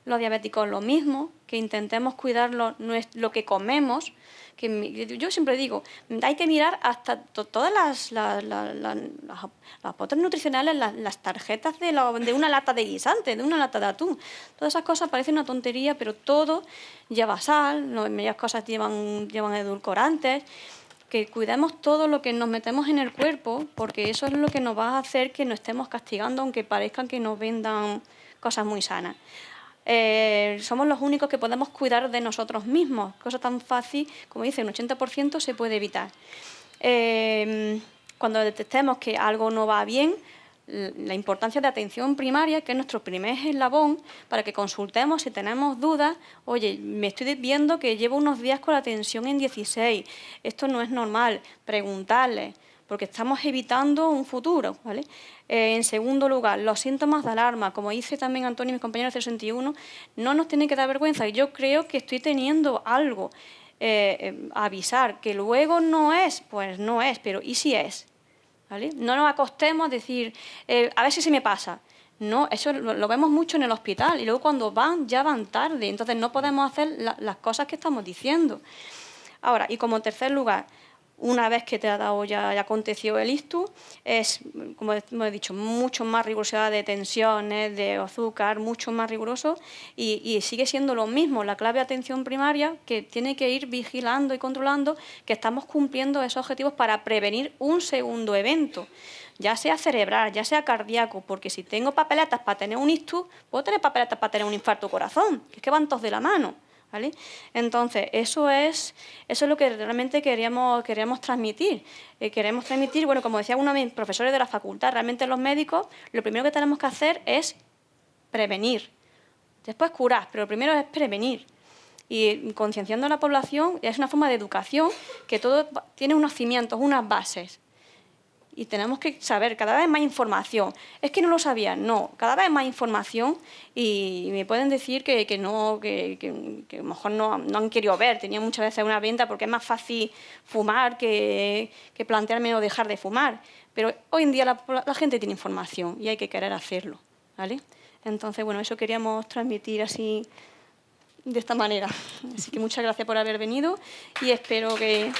los diabéticos lo mismo, que intentemos cuidar lo que comemos, que yo siempre digo, hay que mirar hasta todas las pautas nutricionales, las tarjetas de una lata de guisante, de una lata de atún. Todas esas cosas parecen una tontería, pero todo lleva sal, muchas cosas llevan edulcorantes, que cuidemos todo lo que nos metemos en el cuerpo, porque eso es lo que nos va a hacer que nos estemos castigando, aunque parezcan que nos vendan cosas muy sanas. Somos los únicos que podemos cuidar de nosotros mismos. Cosa tan fácil, como dice, un 80% se puede evitar. Cuando detectemos que algo no va bien, la importancia de atención primaria, que es nuestro primer eslabón, para que consultemos si tenemos dudas. Oye, me estoy viendo que llevo unos días con la tensión en 16, esto no es normal, preguntarle, porque estamos evitando un futuro, ¿vale? En segundo lugar, los síntomas de alarma, como dice también Antonio y mis compañeros del 61, no nos tienen que dar vergüenza. Yo creo que estoy teniendo algo. avisar. Que luego no es, pues no es, pero ¿y si es? ¿Vale? No nos acostemos a decir, a ver si se me pasa. No, eso lo vemos mucho en el hospital y luego cuando van, ya van tarde. Entonces no podemos hacer las cosas que estamos diciendo. Ahora, y como tercer lugar, una vez que te ha dado ya aconteció el ictus, es, como hemos dicho, mucho más rigurosidad de tensiones, de azúcar, mucho más riguroso y sigue siendo lo mismo, la clave de atención primaria, que tiene que ir vigilando y controlando que estamos cumpliendo esos objetivos para prevenir un segundo evento, ya sea cerebral, ya sea cardíaco, porque si tengo papeletas para tener un ictus, puedo tener papeletas para tener un infarto corazón, que es que van todos de la mano. ¿Vale? Entonces, eso es lo que realmente queríamos transmitir. Queremos transmitir, bueno, como decía uno de mis profesores de la facultad, realmente los médicos lo primero que tenemos que hacer es prevenir. Después curar, pero lo primero es prevenir. Y concienciando a la población es una forma de educación que todo tiene unos cimientos, unas bases. Y tenemos que saber cada vez más información. Es que no lo sabían, no. Cada vez más información y me pueden decir que a lo mejor no han querido ver. Tenía muchas veces una venta porque es más fácil fumar que plantearme o dejar de fumar. Pero hoy en día la gente tiene información y hay que querer hacerlo, ¿vale? Entonces, bueno, eso queríamos transmitir así, de esta manera. Así que muchas gracias por haber venido y espero que...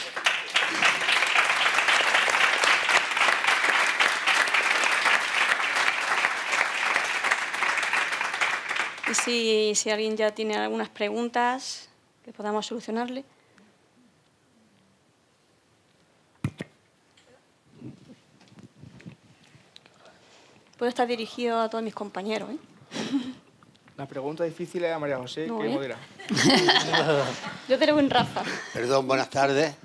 Y si alguien ya tiene algunas preguntas que podamos solucionarle. Puede estar dirigido a todos mis compañeros, ¿eh? La pregunta difícil es a María José, No, que ¿eh? modera. Yo tengo un Rafa. Perdón, buenas tardes.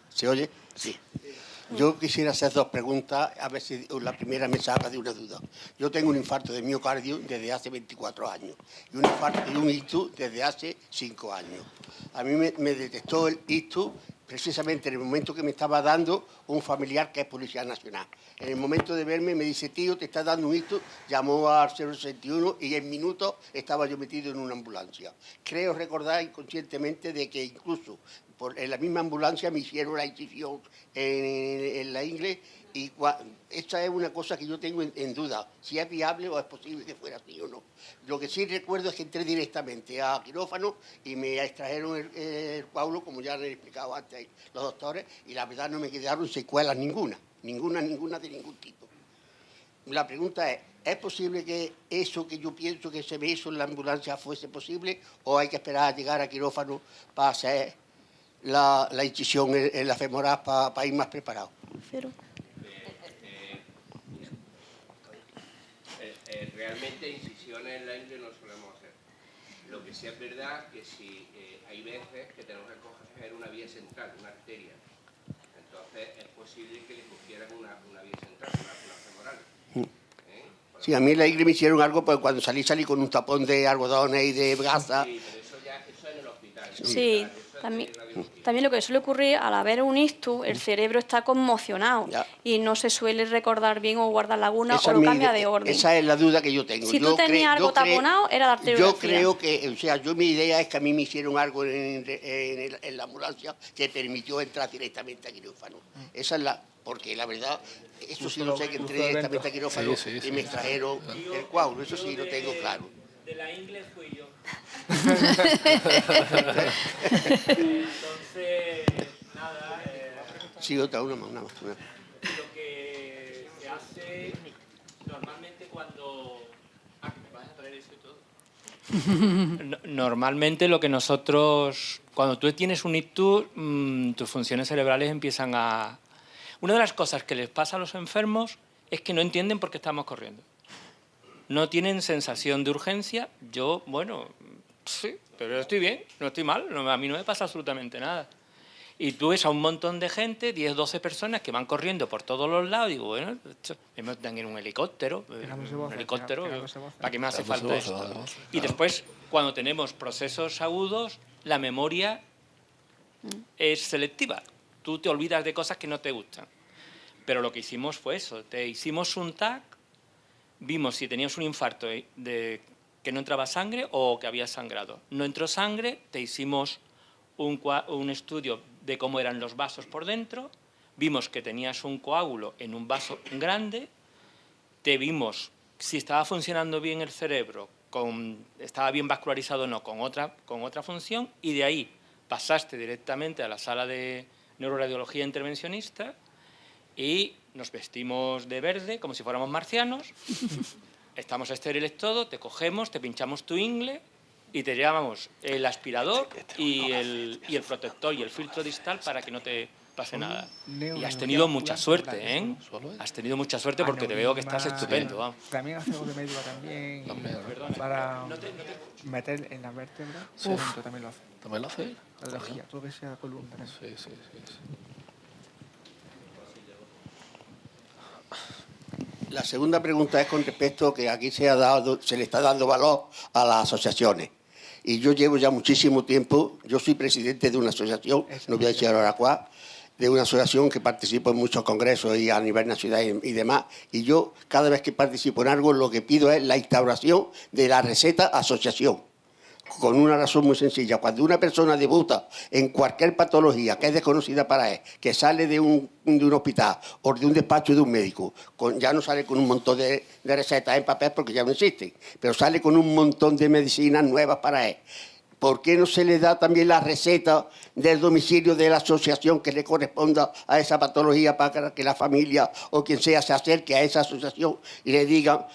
¿Se oye? Sí. Yo quisiera hacer dos preguntas, a ver si la primera me saca de una duda. Yo tengo un infarto de miocardio desde hace 24 años y un infarto y un ictus desde hace 5 años. A mí me detectó el ictus precisamente en el momento que me estaba dando un familiar que es Policía Nacional. En el momento de verme me dice, tío, te está dando un ictus, llamó al 061 y en minutos estaba yo metido en una ambulancia. Creo recordar inconscientemente de que incluso en la misma ambulancia me hicieron la incisión en la ingle y esta es una cosa que yo tengo en duda, si es viable o es posible que fuera así o no. Lo que sí recuerdo es que entré directamente a quirófano y me extrajeron el coágulo, como ya le he explicado antes los doctores, y la verdad no me quedaron secuelas ninguna de ningún tipo. La pregunta ¿es posible que eso que yo pienso que se me hizo en la ambulancia fuese posible o hay que esperar a llegar a quirófano para hacer la incisión en la femoral para ir más preparado? Realmente incisiones en la ingle no solemos hacer. Lo que sí es verdad que si hay veces que tenemos que coger una vía central, una arteria. Entonces es posible que le cogieran una vía central, una femoral. Sí, a mí en la ingle me hicieron algo, pues cuando salí con un tapón de algodones y de gasa. Sí, pero eso es en el hospital. Sí, también lo que suele ocurrir al haber un ictus, el cerebro está conmocionado y no se suele recordar bien o guardar lagunas o lo cambia de orden. Esa es la duda que yo tengo. Si tú tenías algo taponado, era la arteriografía. Yo creo que, o sea, mi idea es que a mí me hicieron algo en la ambulancia que permitió entrar directamente a quirófano. Esa es porque la verdad, eso sí lo sé, que entré directamente a quirófano y me extrajeron el coágulo, eso sí lo tengo claro. De la ingle fui yo. Entonces, nada. Sí, una más. Lo que se hace normalmente cuando... ¿me vas a traer eso y todo? Normalmente lo que nosotros... Cuando tú tienes un ictus, tus funciones cerebrales empiezan a... Una de las cosas que les pasa a los enfermos es que no entienden por qué estamos corriendo. No tienen sensación de urgencia. Yo, bueno, sí, pero estoy bien, no estoy mal, a mí no me pasa absolutamente nada. Y tú ves a un montón de gente, 10, 12 personas que van corriendo por todos los lados, y digo, bueno, me meten en un helicóptero, ¿para qué me hace falta esto? Y después, cuando tenemos procesos agudos, la memoria es selectiva. Tú te olvidas de cosas que no te gustan. Pero lo que hicimos fue eso, te hicimos un TAC, vimos si tenías un infarto que no entraba sangre o que había sangrado. No entró sangre, te hicimos un estudio de cómo eran los vasos por dentro, vimos que tenías un coágulo en un vaso grande, te vimos si estaba funcionando bien el cerebro, estaba bien vascularizado o no, con otra función, y de ahí pasaste directamente a la sala de neuroradiología intervencionista y nos vestimos de verde como si fuéramos marcianos, estamos estériles todo, te cogemos, te pinchamos tu ingle y te llevamos el aspirador y el protector y el filtro distal para que no te pase nada. Y has tenido mucha suerte, ¿eh? Has tenido mucha suerte porque te veo que estás estupendo. Vamos. También hacemos de médico también para meter en la vértebra. También lo hace. ¿También lo hace? La radiología, todo que sea columna. Sí. La segunda pregunta es con respecto a que aquí se le está dando valor a las asociaciones. Y yo llevo ya muchísimo tiempo, yo soy presidente de una asociación, no voy a decir ahora cuál, de una asociación que participo en muchos congresos y a nivel nacional y demás. Y yo, cada vez que participo en algo, lo que pido es la instauración de la receta asociación. Con una razón muy sencilla. Cuando una persona debuta en cualquier patología que es desconocida para él, que sale de un hospital o de un despacho de un médico, ya no sale con un montón de recetas en papel porque ya no existen, pero sale con un montón de medicinas nuevas para él. ¿Por qué no se le da también la receta del domicilio de la asociación que le corresponda a esa patología para que la familia o quien sea se acerque a esa asociación y le digan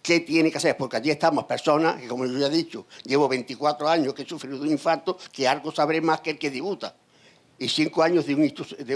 qué tiene que hacer? Porque allí estamos personas que, como yo ya he dicho, llevo 24 años que he sufrido un infarto, que algo sabré más que el que debuta. Y 5 años de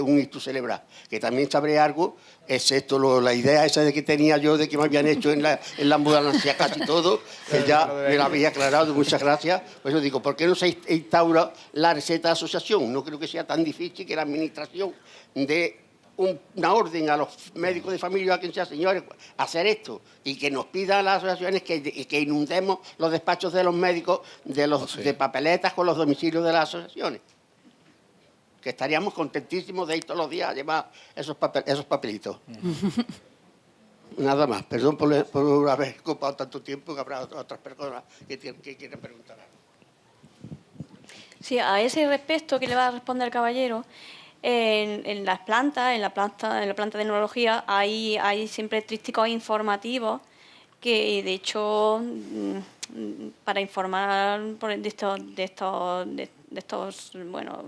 un ictus cerebral, que también sabré algo, excepto la idea esa de que tenía yo de que me habían hecho en la ambulancia casi todo, que ya me la había aclarado, muchas gracias. Pues yo digo, ¿por qué no se instaura la receta de asociación? No creo que sea tan difícil que la administración dé una orden a los médicos de familia, a quien sea, señores, hacer esto, y que nos pidan a las asociaciones que inundemos los despachos de los médicos de papeletas con los domicilios de las asociaciones. Que estaríamos contentísimos de ir todos los días a llevar esos papelitos. Nada más. Perdón por haber ocupado tanto tiempo, que habrá otras personas que quieren preguntar. Sí, a ese respecto que le va a responder el caballero, en la planta de neurología hay siempre trípticos informativos que, de hecho, para informar de estos bueno,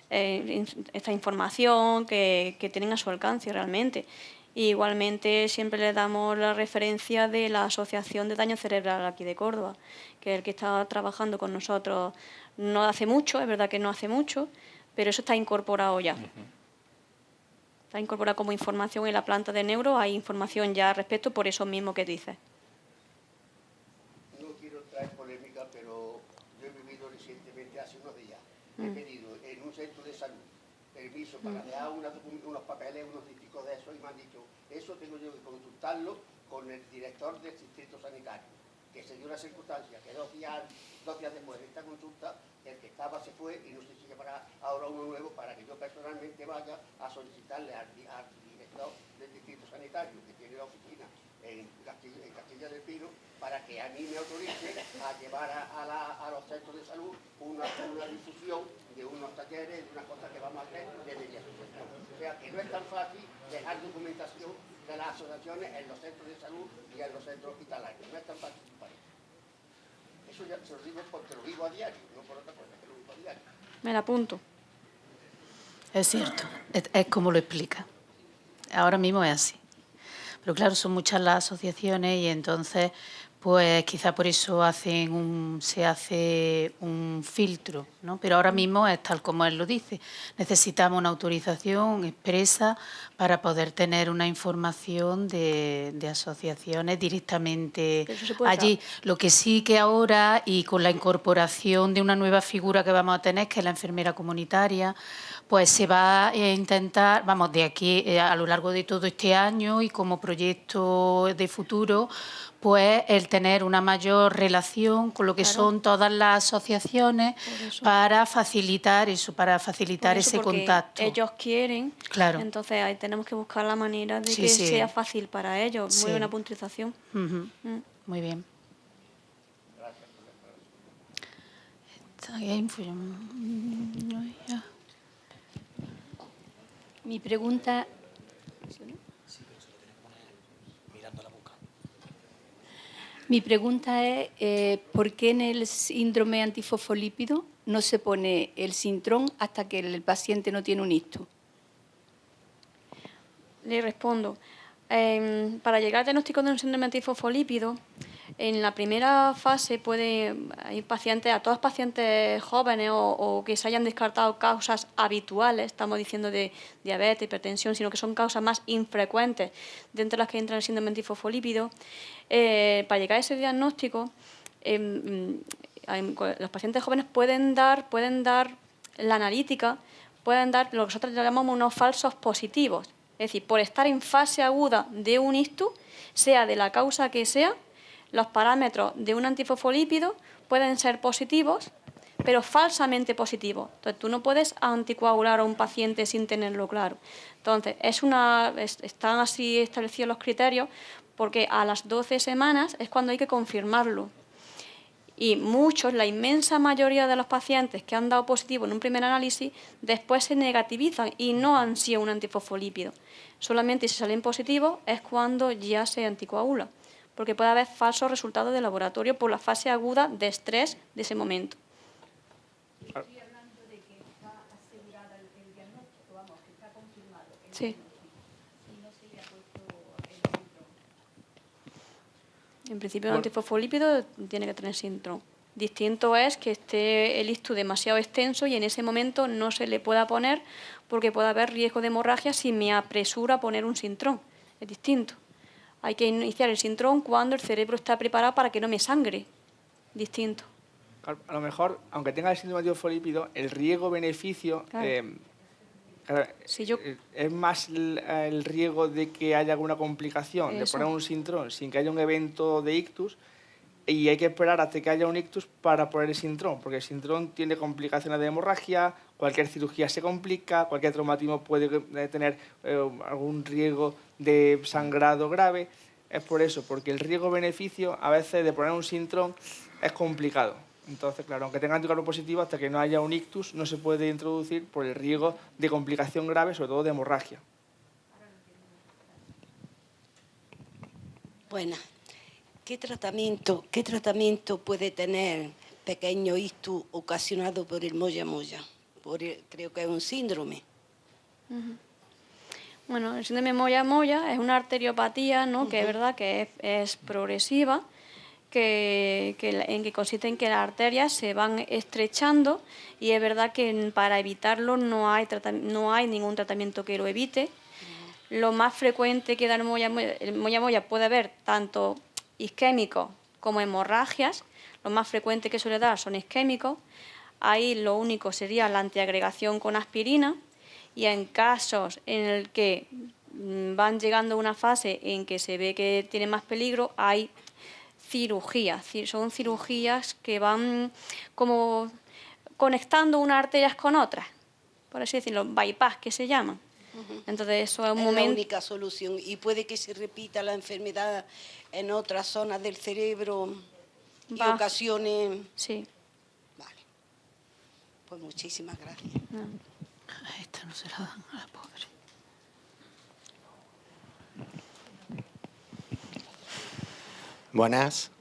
esta información que tienen a su alcance realmente. Y igualmente siempre le damos la referencia de la Asociación de Daño Cerebral aquí de Córdoba, que es el que está trabajando con nosotros no hace mucho, es verdad que no hace mucho, pero eso está incorporado ya. Está incorporado como información en la planta de neuro, hay información ya al respecto por eso mismo que dices. No quiero traer polémica, pero yo he vivido recientemente, hace unos días, he pedido en un centro de salud permiso para dejar unos papeles, unos típicos de eso, y me han dicho, eso tengo yo que consultarlo con el director del distrito sanitario, que se dio una circunstancia que dos días después de esta consulta, el que estaba se fue y no sé si llevará ahora uno nuevo para que yo personalmente vaya a solicitarle al director del distrito sanitario, que tiene la oficina en Castilla del Pino, para que a mí me autorice a llevar a los centros de salud una difusión de unos talleres, de unas cosas que vamos a hacer desde mi asociación. O sea, que no es tan fácil dejar documentación de las asociaciones en los centros de salud y en los centros hospitalarios. No es tan fácil para eso. Eso ya se lo digo porque lo vivo a diario, no por otra cosa, que lo vivo a diario. Me la apunto. Es cierto, es como lo explica. Ahora mismo es así. Pero claro, son muchas las asociaciones y entonces, pues quizá por eso se hace un filtro, ¿no? Pero ahora mismo es tal como él lo dice. Necesitamos una autorización expresa para poder tener una información de asociaciones directamente allí. Lo que sí que ahora, y con la incorporación de una nueva figura que vamos a tener, que es la enfermera comunitaria, pues se va a intentar, vamos, de aquí a lo largo de todo este año y como proyecto de futuro, pues el tener una mayor relación con lo que son todas las asociaciones para facilitar eso, ese contacto. Ellos quieren, claro. Entonces ahí tenemos que buscar la manera de que sea fácil para ellos. Muy buena puntualización. Muy bien. Mi pregunta... Mi pregunta es, ¿por qué en el síndrome antifosfolípido no se pone el sintrón hasta que el paciente no tiene un ictus? Le respondo. Para llegar al diagnóstico de un síndrome antifosfolípido, en la primera fase hay pacientes, a todos los pacientes jóvenes o que se hayan descartado causas habituales, estamos diciendo de diabetes, hipertensión, sino que son causas más infrecuentes dentro de las que entra el síndrome antifosfolípido. Para llegar a ese diagnóstico, los pacientes jóvenes pueden dar la analítica, pueden dar lo que nosotros llamamos unos falsos positivos. Es decir, por estar en fase aguda de un ictus, sea de la causa que sea, los parámetros de un antifosfolípido pueden ser positivos, pero falsamente positivos. Entonces, tú no puedes anticoagular a un paciente sin tenerlo claro. Entonces, están así establecidos los criterios porque a las 12 semanas es cuando hay que confirmarlo. Y la inmensa mayoría de los pacientes que han dado positivo en un primer análisis, después se negativizan y no han sido un antifosfolípido. Solamente si salen positivos es cuando ya se anticoagula, porque puede haber falsos resultados de laboratorio por la fase aguda de estrés de ese momento. Estoy hablando de que está asegurada el diagnóstico, vamos, que está confirmado. Sí. Y no se le ha puesto el síndrome. En principio, un antifosfolípido tiene que tener síndrome. Distinto es que esté el ictus demasiado extenso y en ese momento no se le pueda poner porque puede haber riesgo de hemorragia si me apresura a poner un sintrón. Es distinto. Hay que iniciar el sintrón cuando el cerebro está preparado para que no me sangre. Distinto. A lo mejor, aunque tenga el síndrome antifosfolípido, el riesgo-beneficio... Claro. es más el riesgo de que haya alguna complicación, Eso. de poner un sintrón sin que haya un evento de ictus, y hay que esperar hasta que haya un ictus para poner el sintrón, porque el sintrón tiene complicaciones de hemorragia, cualquier cirugía se complica, cualquier traumatismo puede tener algún riesgo de sangrado grave. Es por eso, porque el riesgo-beneficio a veces de poner un sintrón es complicado. Entonces, claro, aunque tenga anticuerpo positivo, hasta que no haya un ictus no se puede introducir por el riesgo de complicación grave, sobre todo de hemorragia. Bueno, ¿qué tratamiento puede tener pequeño ictus ocasionado por el moya-moya? Creo que es un síndrome. Bueno, el síndrome moya-moya es una arteriopatía, ¿no? Que es verdad que es progresiva, en que consiste en que las arterias se van estrechando y es verdad que para evitarlo no hay ningún tratamiento que lo evite. Lo más frecuente que da el moya-moya puede haber tanto isquémicos como hemorragias. Lo más frecuente que suele dar son isquémicos. Ahí lo único sería la antiagregación con aspirina y en casos en el que van llegando a una fase en que se ve que tiene más peligro, hay cirugías. Son cirugías que van como conectando unas arterias con otras, por así decirlo, bypass que se llaman. Entonces eso es un momento... la única solución y puede que se repita la enfermedad en otras zonas del cerebro y ocasione... Sí. Vale. Pues muchísimas gracias. Esta no se la dan a la pobre. Buenas.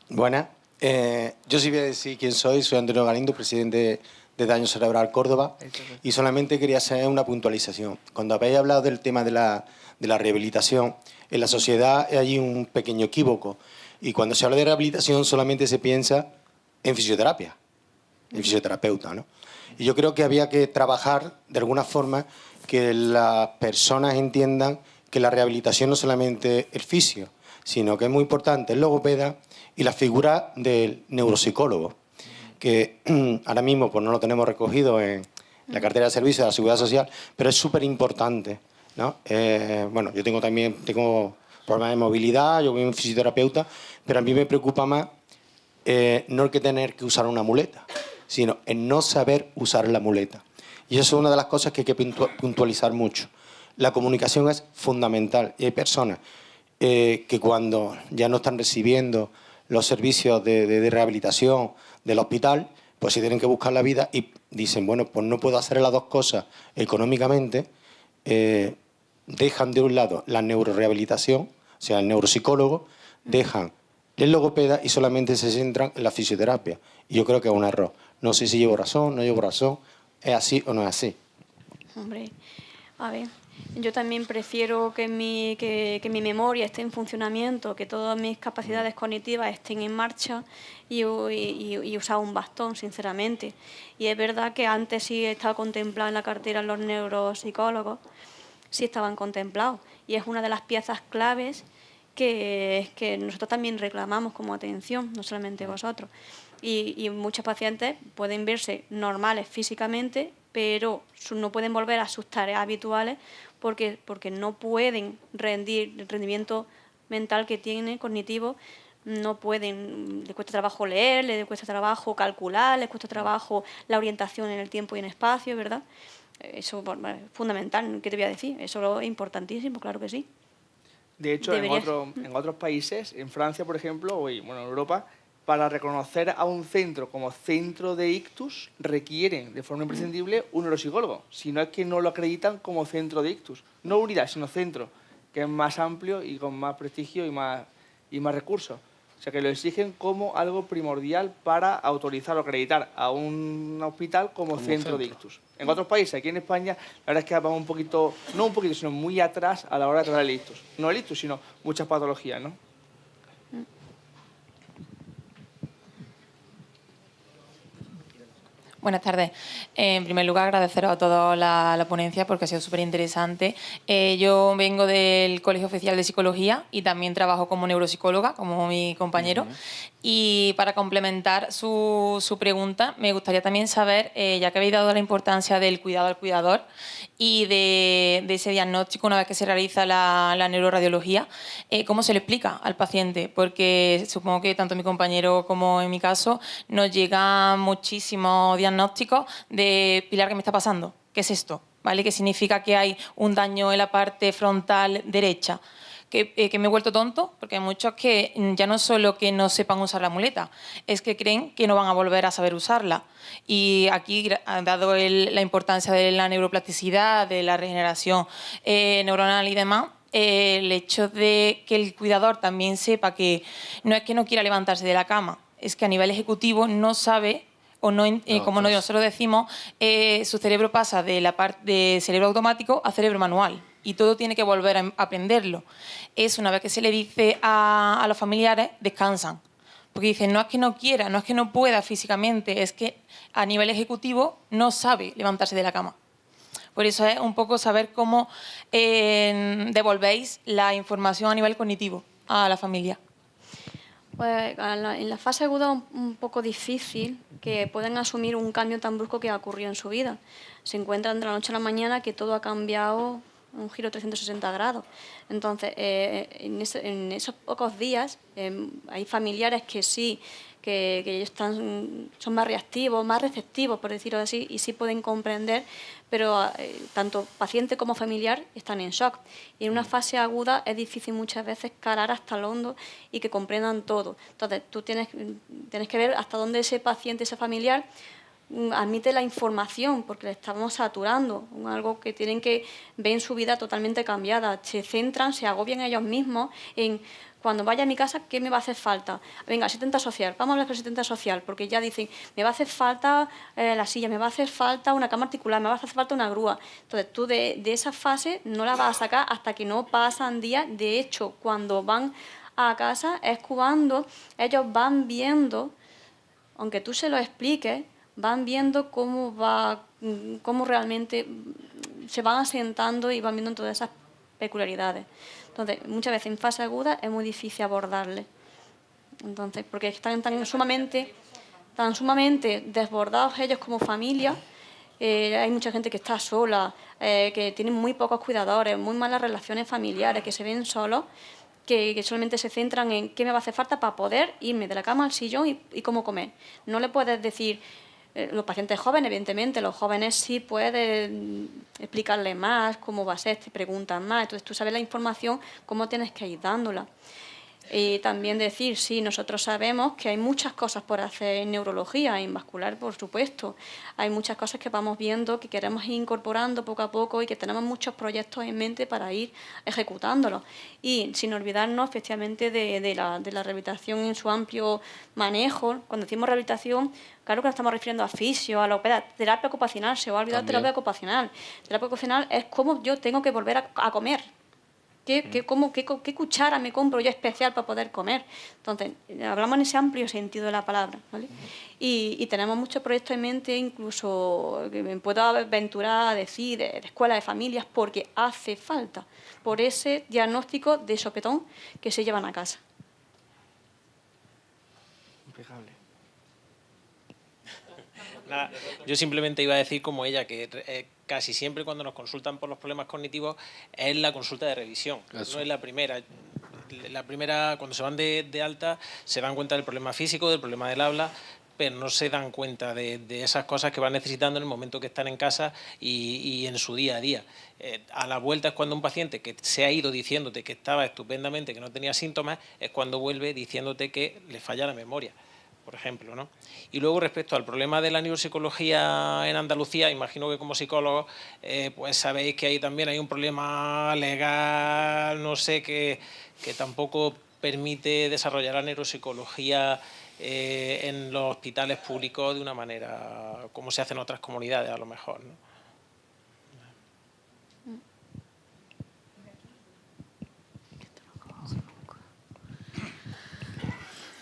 Yo sí voy a decir quién soy. Soy Antonio Galindo, presidente de Daño Cerebral Córdoba. Y solamente quería hacer una puntualización. Cuando habéis hablado del tema de la rehabilitación, en la sociedad hay un pequeño equívoco. Y cuando se habla de rehabilitación solamente se piensa en fisioterapia, en fisioterapeuta, ¿no? Y yo creo que había que trabajar de alguna forma que las personas entiendan que la rehabilitación no solamente es fisio, sino que es muy importante el logopeda y la figura del neuropsicólogo, que ahora mismo pues, no lo tenemos recogido en la cartera de servicios de la Seguridad Social, pero es súper importante, ¿no? Bueno, yo tengo problemas de movilidad, yo soy un fisioterapeuta, pero a mí me preocupa más no el que tener que usar una muleta, sino el no saber usar la muleta. Y eso es una de las cosas que hay que puntualizar mucho. La comunicación es fundamental y hay personas que cuando ya no están recibiendo los servicios de rehabilitación del hospital, pues se tienen que buscar la vida y dicen, bueno, pues no puedo hacer las dos cosas económicamente, dejan de un lado la neurorehabilitación, o sea, el neuropsicólogo, dejan el logopeda y solamente se centran en la fisioterapia. Y yo creo que es un error. No sé si llevo razón, no llevo razón, ¿es así o no es así? Hombre, a ver, yo también prefiero que mi memoria esté en funcionamiento, que todas mis capacidades cognitivas estén en marcha y usar un bastón, sinceramente. Y es verdad que antes sí estaba contemplado en la cartera los neuropsicólogos, sí estaban contemplados. Y es una de las piezas claves que nosotros también reclamamos como atención, no solamente vosotros. Y muchos pacientes pueden verse normales físicamente, pero no pueden volver a sus tareas habituales porque no pueden rendir el rendimiento mental que tienen, cognitivo, no pueden, les cuesta trabajo leer, les cuesta trabajo calcular, les cuesta trabajo la orientación en el tiempo y en espacio, ¿verdad? Eso es fundamental, ¿qué te voy a decir? Eso es importantísimo, claro que sí. De hecho, en otros países, en Francia, por ejemplo, en Europa, para reconocer a un centro como centro de ictus, requieren de forma imprescindible un neuropsicólogo. Si no es que no lo acreditan como centro de ictus. No unidad, sino centro, que es más amplio y con más prestigio y más recursos. O sea, que lo exigen como algo primordial para autorizar o acreditar a un hospital como centro de ictus. En otros países, aquí en España, la verdad es que vamos un poquito, no un poquito, sino muy atrás a la hora de tratar el ictus. No el ictus, sino muchas patologías, ¿no? Buenas tardes. En primer lugar, agradeceros a todos la ponencia porque ha sido súper interesante. Yo vengo del Colegio Oficial de Psicología y también trabajo como neuropsicóloga, como mi compañero. Y para complementar su pregunta, me gustaría también saber, ya que habéis dado la importancia del cuidado al cuidador y de ese diagnóstico una vez que se realiza la neuroradiología, ¿cómo se le explica al paciente? Porque supongo que tanto mi compañero como en mi caso nos llegan muchísimos diagnósticos de Pilar, ¿qué me está pasando? ¿Qué es esto? ¿Vale? ¿Qué significa que hay un daño en la parte frontal derecha? Que me he vuelto tonto, porque hay muchos que ya no solo que no sepan usar la muleta, es que creen que no van a volver a saber usarla. Y aquí, dado la importancia de la neuroplasticidad, de la regeneración neuronal y demás, el hecho de que el cuidador también sepa que no es que no quiera levantarse de la cama, es que a nivel ejecutivo no sabe o no, como nosotros decimos, su cerebro pasa de la parte de cerebro automático a cerebro manual y todo tiene que volver a aprenderlo. Es una vez que se le dice a los familiares, descansan. Porque dicen, no es que no quiera, no es que no pueda físicamente, es que a nivel ejecutivo no sabe levantarse de la cama. Por eso es un poco saber cómo devolvéis la información a nivel cognitivo a la familia. Pues en la fase aguda es un poco difícil que puedan asumir un cambio tan brusco que ha ocurrido en su vida. Se encuentran de la noche a la mañana que todo ha cambiado un giro 360 grados. Entonces, en esos pocos días hay familiares que sí, que ellos son más reactivos, más receptivos, por decirlo así, y sí pueden comprender, pero tanto paciente como familiar están en shock. Y en una fase aguda es difícil muchas veces calar hasta el hondo y que comprendan todo. Entonces, tú tienes que ver hasta dónde ese paciente, ese familiar, admite la información, porque le estamos saturando, algo que tienen que ver en su vida totalmente cambiada. Se centran, se agobian ellos mismos en cuando vaya a mi casa, ¿qué me va a hacer falta? Venga, asistente social, vamos a hablar con asistente social, porque ya dicen, me va a hacer falta la silla, me va a hacer falta una cama articular, me va a hacer falta una grúa. Entonces, tú de esa fase no la vas a sacar hasta que no pasan días. De hecho, cuando van a casa es cuando ellos van viendo, aunque tú se lo expliques, van viendo cómo realmente se van asentando y van viendo todas esas peculiaridades. Entonces, muchas veces en fase aguda es muy difícil abordarle. Entonces, porque están tan sumamente desbordados ellos como familia. Hay mucha gente que está sola, que tienen muy pocos cuidadores, muy malas relaciones familiares, que se ven solos, que solamente se centran en qué me va a hacer falta para poder irme de la cama al sillón y cómo comer. No le puedes decir, los pacientes jóvenes, evidentemente, los jóvenes sí puedes explicarles más cómo va a ser, te preguntan más, entonces tú sabes la información, cómo tienes que ir dándola. Y también decir, sí, nosotros sabemos que hay muchas cosas por hacer en neurología, en vascular, por supuesto. Hay muchas cosas que vamos viendo, que queremos ir incorporando poco a poco y que tenemos muchos proyectos en mente para ir ejecutándolos. Y sin olvidarnos, efectivamente, de la rehabilitación en su amplio manejo. Cuando decimos rehabilitación, claro que nos estamos refiriendo a fisio, a logopeda, terapia ocupacional, se va a olvidar terapia ocupacional. Terapia ocupacional es cómo yo tengo que volver a comer. ¿Qué cuchara me compro yo especial para poder comer? Entonces, hablamos en ese amplio sentido de la palabra, ¿vale? Y tenemos muchos proyectos en mente, incluso que me puedo aventurar a decir de escuelas de familias, porque hace falta por ese diagnóstico de sopetón que se llevan a casa. Impecable. Nada, yo simplemente iba a decir como ella que casi siempre cuando nos consultan por los problemas cognitivos es la consulta de revisión, Eso. no es la primera. La primera, cuando se van de alta, se dan cuenta del problema físico, del problema del habla, pero no se dan cuenta de esas cosas que van necesitando en el momento que están en casa y en su día a día. A la vuelta es cuando un paciente que se ha ido diciéndote que estaba estupendamente, que no tenía síntomas, es cuando vuelve diciéndote que le falla la memoria, por ejemplo, ¿no? Y luego, respecto al problema de la neuropsicología en Andalucía, imagino que como psicólogos pues sabéis que ahí también hay un problema legal, no sé, que tampoco permite desarrollar la neuropsicología en los hospitales públicos de una manera como se hace en otras comunidades, a lo mejor, ¿no?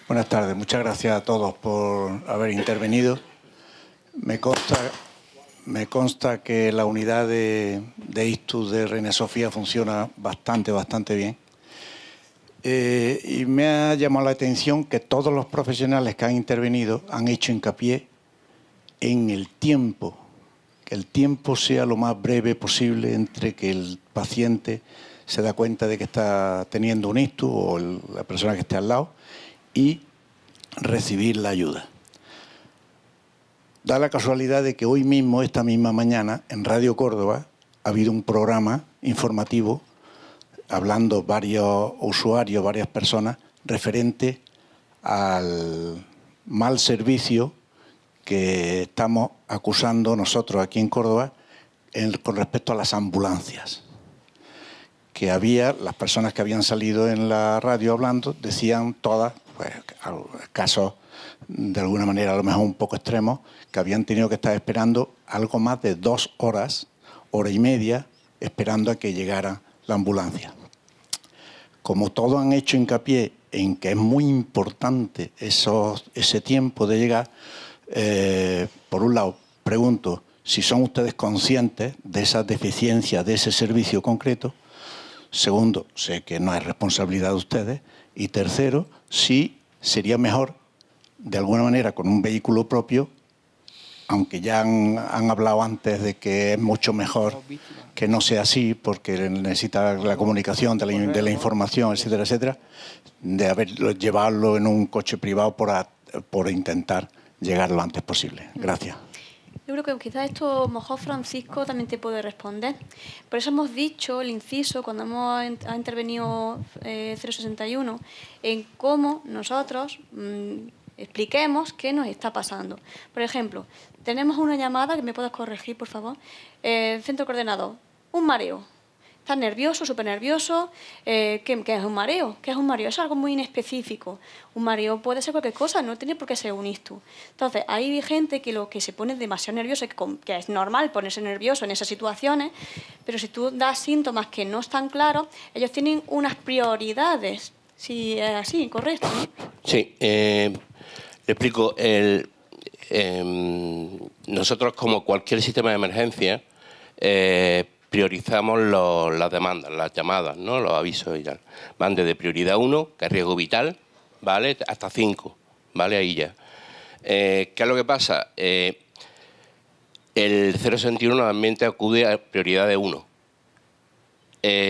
Buenas tardes, muchas gracias a todos por haber intervenido. Me consta que la unidad de ictus de Reina Sofía funciona bastante bien. Y me ha llamado la atención que todos los profesionales que han intervenido han hecho hincapié en el tiempo, que el tiempo sea lo más breve posible entre que el paciente se da cuenta de que está teniendo un ictus o la persona que esté al lado y recibir la ayuda. Da la casualidad de que hoy mismo, esta misma mañana, en Radio Córdoba, ha habido un programa informativo hablando varios usuarios, varias personas, referente al mal servicio que estamos acusando nosotros aquí en Córdoba con respecto a las ambulancias. Que había, las personas que habían salido en la radio hablando, decían todas, pues, casos de alguna manera a lo mejor un poco extremos, que habían tenido que estar esperando algo más de 2 horas, hora y media, esperando a que llegara la ambulancia. Como todos han hecho hincapié en que es muy importante ese tiempo de llegar, por un lado, pregunto si son ustedes conscientes de esas deficiencias de ese servicio concreto. Segundo, sé que no es responsabilidad de ustedes. Y tercero, si sería mejor, de alguna manera, con un vehículo propio, aunque ya han hablado antes de que es mucho mejor que no sea así, porque necesita la comunicación, de la información, etcétera, etcétera, de llevarlo en un coche privado por intentar llegar lo antes posible. Gracias. Yo creo que quizás esto mejor Francisco también te puede responder. Por eso hemos dicho el inciso cuando ha intervenido 061 en cómo nosotros expliquemos qué nos está pasando. Por ejemplo, tenemos una llamada, que me puedas corregir, por favor, centro coordinador, un mareo. Estás nervioso, súper nervioso. ¿Qué es un mareo? ¿Qué es un mareo? Es algo muy inespecífico. Un mareo puede ser cualquier cosa, no tiene por qué ser un ictus. Entonces, hay gente que se pone demasiado nervioso, que es normal ponerse nervioso en esas situaciones, pero si tú das síntomas que no están claros, ellos tienen unas prioridades. Si es así, correcto, ¿no? Sí, le explico. Nosotros, como cualquier sistema de emergencia, priorizamos las demandas, las llamadas, ¿no? Los avisos y tal. Van desde prioridad 1, que es riesgo vital, ¿vale? Hasta 5, ¿vale? Ahí ya. ¿Qué es lo que pasa? El 061 normalmente acude a prioridad de 1.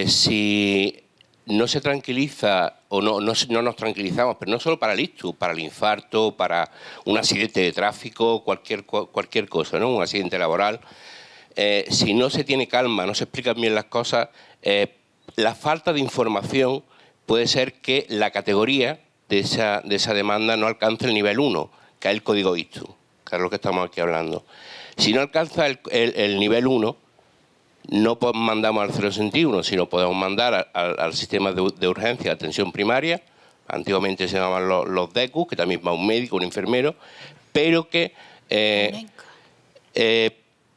Si no se tranquiliza o no nos tranquilizamos, pero no solo para el ictus, para el infarto, para un accidente de tráfico, cualquier cosa, ¿no? Un accidente laboral. Si no se tiene calma, no se explican bien las cosas, la falta de información puede ser que la categoría de esa demanda no alcance el nivel 1, que es el código ISTU, que es lo que estamos aquí hablando. Si no alcanza el nivel 1, no mandamos al 061, sino podemos mandar al sistema de urgencia de atención primaria. Antiguamente se llamaban los DECU, que también va un médico, un enfermero, pero que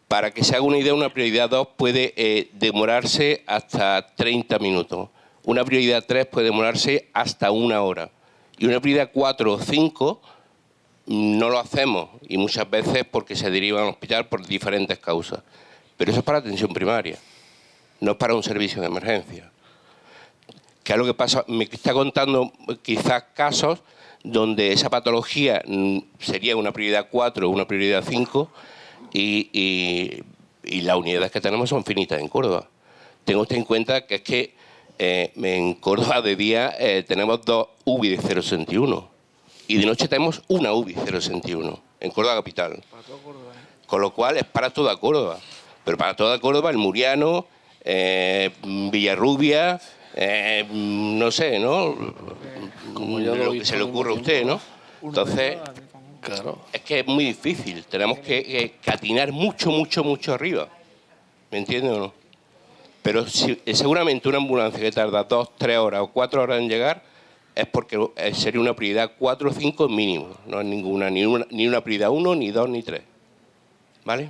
para que se haga una idea, una prioridad 2 puede demorarse hasta 30 minutos. Una prioridad 3 puede demorarse hasta 1 hora. Y una prioridad 4 o 5 no lo hacemos, y muchas veces porque se derivan al hospital por diferentes causas. Pero eso es para atención primaria, no es para un servicio de emergencia. ¿Qué es lo que pasa? Me está contando quizás casos donde esa patología sería una prioridad 4 o una prioridad 5 y las unidades que tenemos son finitas en Córdoba. Tenga usted en cuenta que es que en Córdoba de día tenemos 2 UBI de 061 y de noche tenemos una UBI 061 en Córdoba capital. Con lo cual es para toda Córdoba. Pero para toda Córdoba, el Muriano, Villarrubia, no sé, ¿no? Lo que se le ocurre a usted, ¿no? Entonces, claro, es que es muy difícil. Tenemos que atinar mucho, mucho, mucho arriba. ¿Me entiende o no? Pero seguramente una ambulancia que tarda 2, 3 horas o 4 horas en llegar es porque sería una prioridad 4 o 5 mínimo. No es ninguna, ni una prioridad 1, ni 2, ni 3. ¿Vale?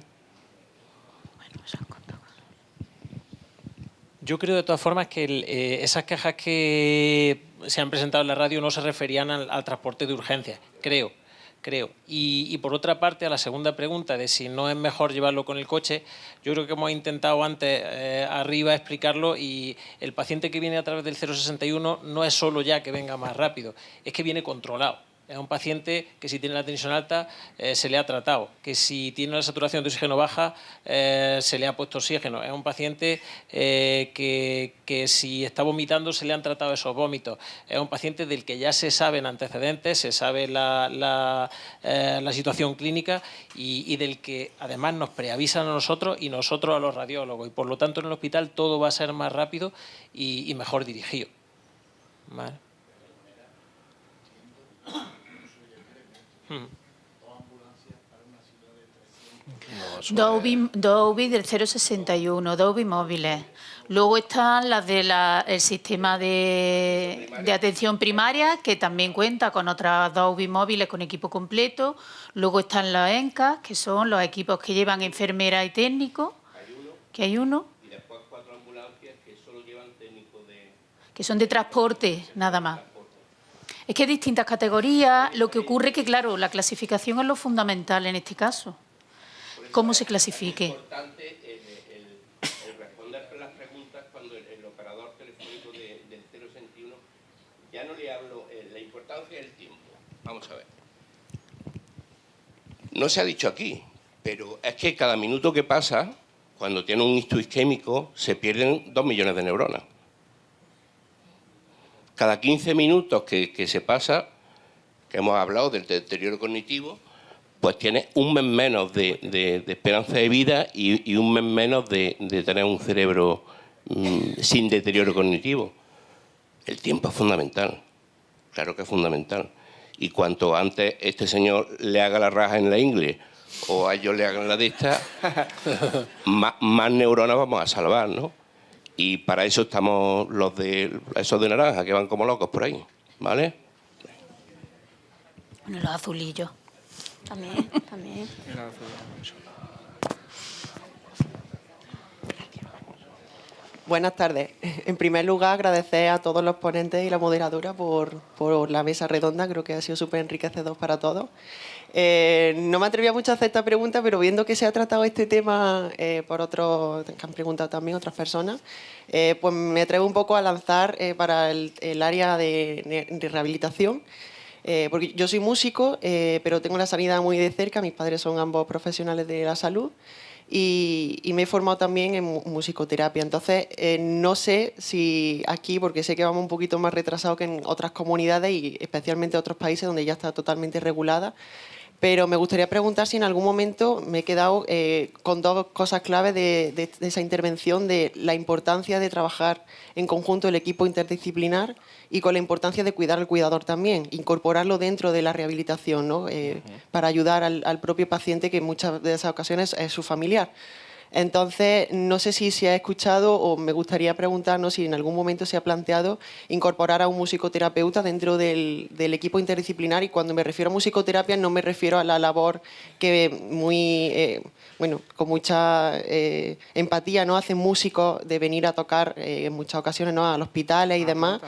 Yo creo de todas formas que esas quejas que se han presentado en la radio no se referían al transporte de urgencias, creo. Y por otra parte, a la segunda pregunta de si no es mejor llevarlo con el coche, yo creo que hemos intentado antes arriba explicarlo, y el paciente que viene a través del 061 no es solo ya que venga más rápido, es que viene controlado. Es un paciente que si tiene la tensión alta se le ha tratado, que si tiene la saturación de oxígeno baja se le ha puesto oxígeno. Es un paciente que si está vomitando se le han tratado esos vómitos. Es un paciente del que ya se saben antecedentes, se sabe la situación clínica y del que además nos preavisan a nosotros y nosotros a los radiólogos. Y por lo tanto en el hospital todo va a ser más rápido y mejor dirigido. ¿Vale? Dos UBI del 061, 2 UBI móviles. Luego están las del sistema de atención primaria, que también cuenta con otras 2 UBI móviles con equipo completo. Luego están los ENCAS, que son los equipos que llevan enfermeras y técnicos, que hay uno. Y después 4 ambulancias que solo llevan técnicos que son de transporte, nada más. Es que hay distintas categorías, lo que ocurre es que, claro, la clasificación es lo fundamental en este caso. ¿Cómo se clasifique? Es importante el responder las preguntas cuando el operador telefónico del 061, ya no le hablo, la importancia del tiempo. Vamos a ver. No se ha dicho aquí, pero es que cada minuto que pasa, cuando tiene un ictus isquémico, se pierden 2 millones de neuronas. Cada 15 minutos que se pasa, que hemos hablado del deterioro cognitivo, pues tiene un mes menos de esperanza de vida y un mes menos de tener un cerebro sin deterioro cognitivo. El tiempo es fundamental, claro que es fundamental. Y cuanto antes este señor le haga la raja en la ingle o a ellos le hagan la de esta, más neuronas vamos a salvar, ¿no? Y para eso estamos esos de naranja, que van como locos por ahí, ¿vale? Bueno, los azulillos. También. Buenas tardes. En primer lugar, agradecer a todos los ponentes y la moderadora por la mesa redonda. Creo que ha sido súper enriquecedor para todos. No me atrevía mucho a hacer esta pregunta, pero viendo que se ha tratado este tema por otros, que han preguntado también otras personas, pues me atrevo un poco a lanzar para el área de rehabilitación. Porque yo soy músico, pero tengo la sanidad muy de cerca. Mis padres son ambos profesionales de la salud. Y me he formado también en musicoterapia. Entonces, no sé si aquí, porque sé que vamos un poquito más retrasados que en otras comunidades y especialmente en otros países donde ya está totalmente regulada, Pero me gustaría preguntar si en algún momento me he quedado con dos cosas claves de esa intervención, de la importancia de trabajar en conjunto el equipo interdisciplinar y con la importancia de cuidar al cuidador también, incorporarlo dentro de la rehabilitación, ¿no? Para ayudar al propio paciente, que en muchas de esas ocasiones es su familiar. Entonces, no sé si se ha escuchado o me gustaría preguntarnos si en algún momento se ha planteado incorporar a un musicoterapeuta dentro del equipo interdisciplinar, y cuando me refiero a musicoterapia no me refiero a la labor que con mucha empatía, ¿no?, hacen músicos de venir a tocar en muchas ocasiones, ¿no?, a los hospitales y demás,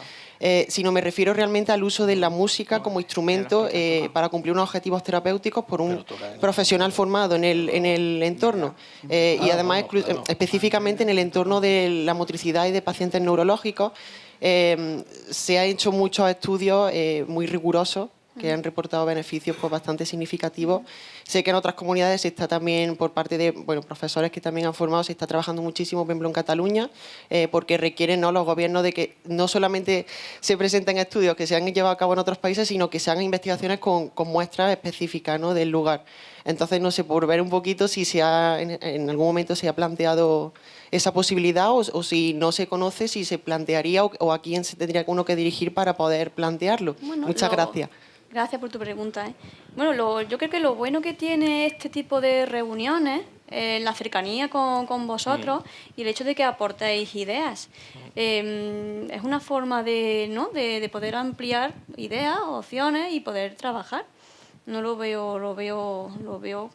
sino me refiero realmente al uso de la música como instrumento para cumplir unos objetivos terapéuticos por un profesional formado en el entorno, y además específicamente en el entorno de la motricidad y de pacientes neurológicos. Se han hecho muchos estudios muy rigurosos que han reportado beneficios pues, bastante significativos. Sé que en otras comunidades se está también, por parte de profesores que también han formado, se está trabajando muchísimo, por ejemplo, en Cataluña, porque requieren, ¿no?, los gobiernos de que no solamente se presenten estudios que se han llevado a cabo en otros países, sino que se hagan investigaciones con muestras específicas, ¿no?, del lugar. Entonces, no sé, por ver un poquito si en algún momento se ha planteado esa posibilidad o si no se conoce, si se plantearía o a quién se tendría uno que dirigir para poder plantearlo. Bueno, Muchas gracias. Gracias por tu pregunta. Bueno, yo creo que lo bueno que tiene este tipo de reuniones es la cercanía con vosotros y el hecho de que aportéis ideas. Es una forma de poder ampliar ideas, opciones y poder trabajar. No lo veo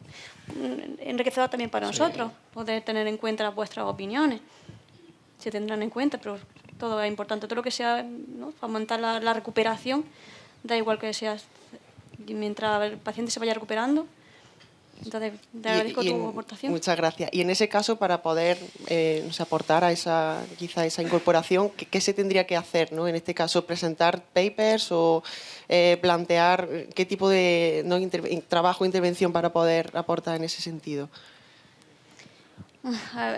enriquecedor también para nosotros, poder tener en cuenta vuestras opiniones. Se tendrán en cuenta, pero todo es importante. Todo lo que sea, ¿no?, fomentar la recuperación. Da igual que seas, mientras el paciente se vaya recuperando. Entonces, te agradezco tu aportación. Muchas gracias. Y en ese caso, para poder aportar a esa incorporación, ¿qué se tendría que hacer, ¿no? En este caso, presentar papers o plantear qué tipo de trabajo o intervención para poder aportar en ese sentido.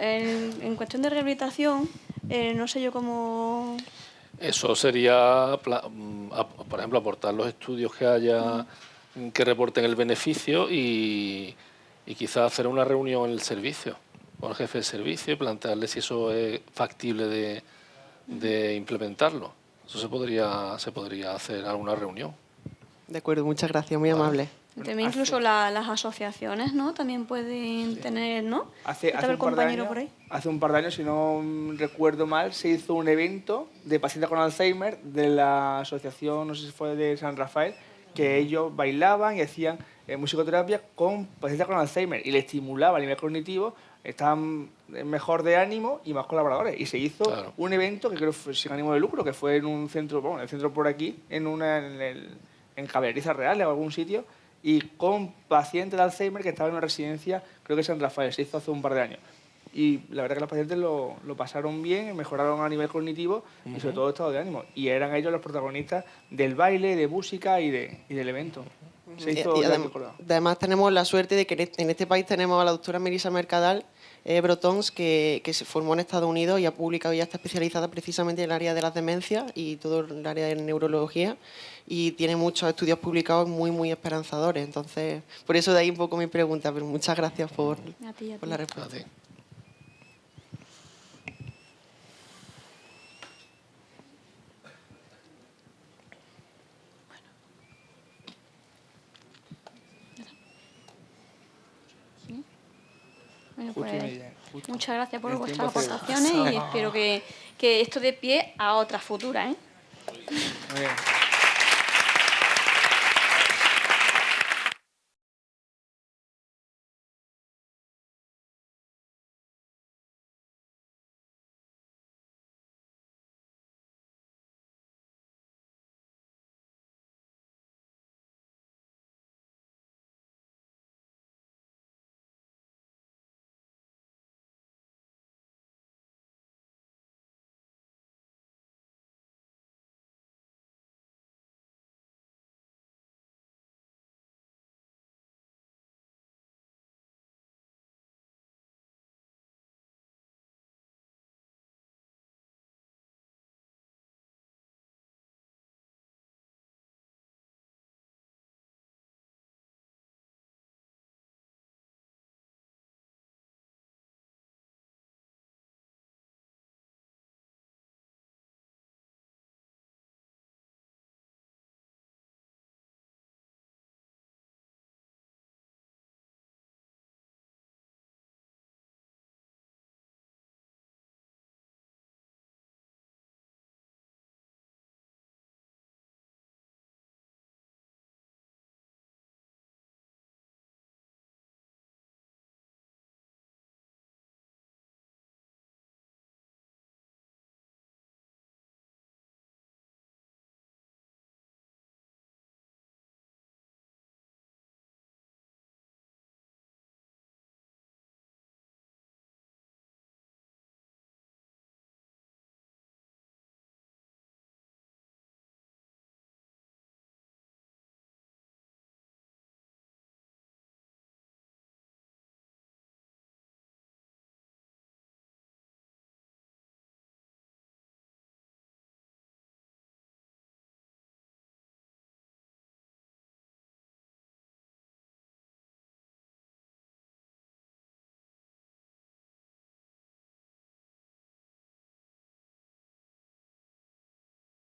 En cuestión de rehabilitación, no sé yo cómo... Eso sería, por ejemplo, aportar los estudios que haya que reporten el beneficio y quizás hacer una reunión en el servicio con el jefe de servicio y plantearle si eso es factible de implementarlo. Eso se podría hacer alguna reunión. De acuerdo, muchas gracias, muy amable. También incluso las asociaciones, ¿no?, también pueden tener, ¿no? Hace un par de años, si no recuerdo mal, se hizo un evento de pacientes con Alzheimer de la asociación, no sé si fue de San Rafael, que ellos bailaban y hacían musicoterapia con pacientes con Alzheimer y le estimulaba a nivel cognitivo, estaban mejor de ánimo y más colaboradores. Y se hizo un evento que creo fue sin ánimo de lucro, que fue en un centro, el centro por aquí, en Caballerizas Reales o algún sitio, y con pacientes de Alzheimer que estaban en una residencia, creo que en San Rafael, se hizo hace un par de años. Y la verdad que los pacientes lo pasaron bien, mejoraron a nivel cognitivo y sobre todo estado de ánimo. Y eran ellos los protagonistas del baile, de música y del evento. Se hizo además tenemos la suerte de que en este país tenemos a la doctora Melissa Mercadal Brotons, que se formó en Estados Unidos y ha publicado y ya está especializada precisamente en el área de las demencias y todo el área de neurología, y tiene muchos estudios publicados muy, muy esperanzadores. Entonces, por eso de ahí un poco mi pregunta, pero muchas gracias por la respuesta. Bueno, pues, muchas gracias por vuestras aportaciones y espero que esto dé pie a otras futuras, ¿eh? Muy bien.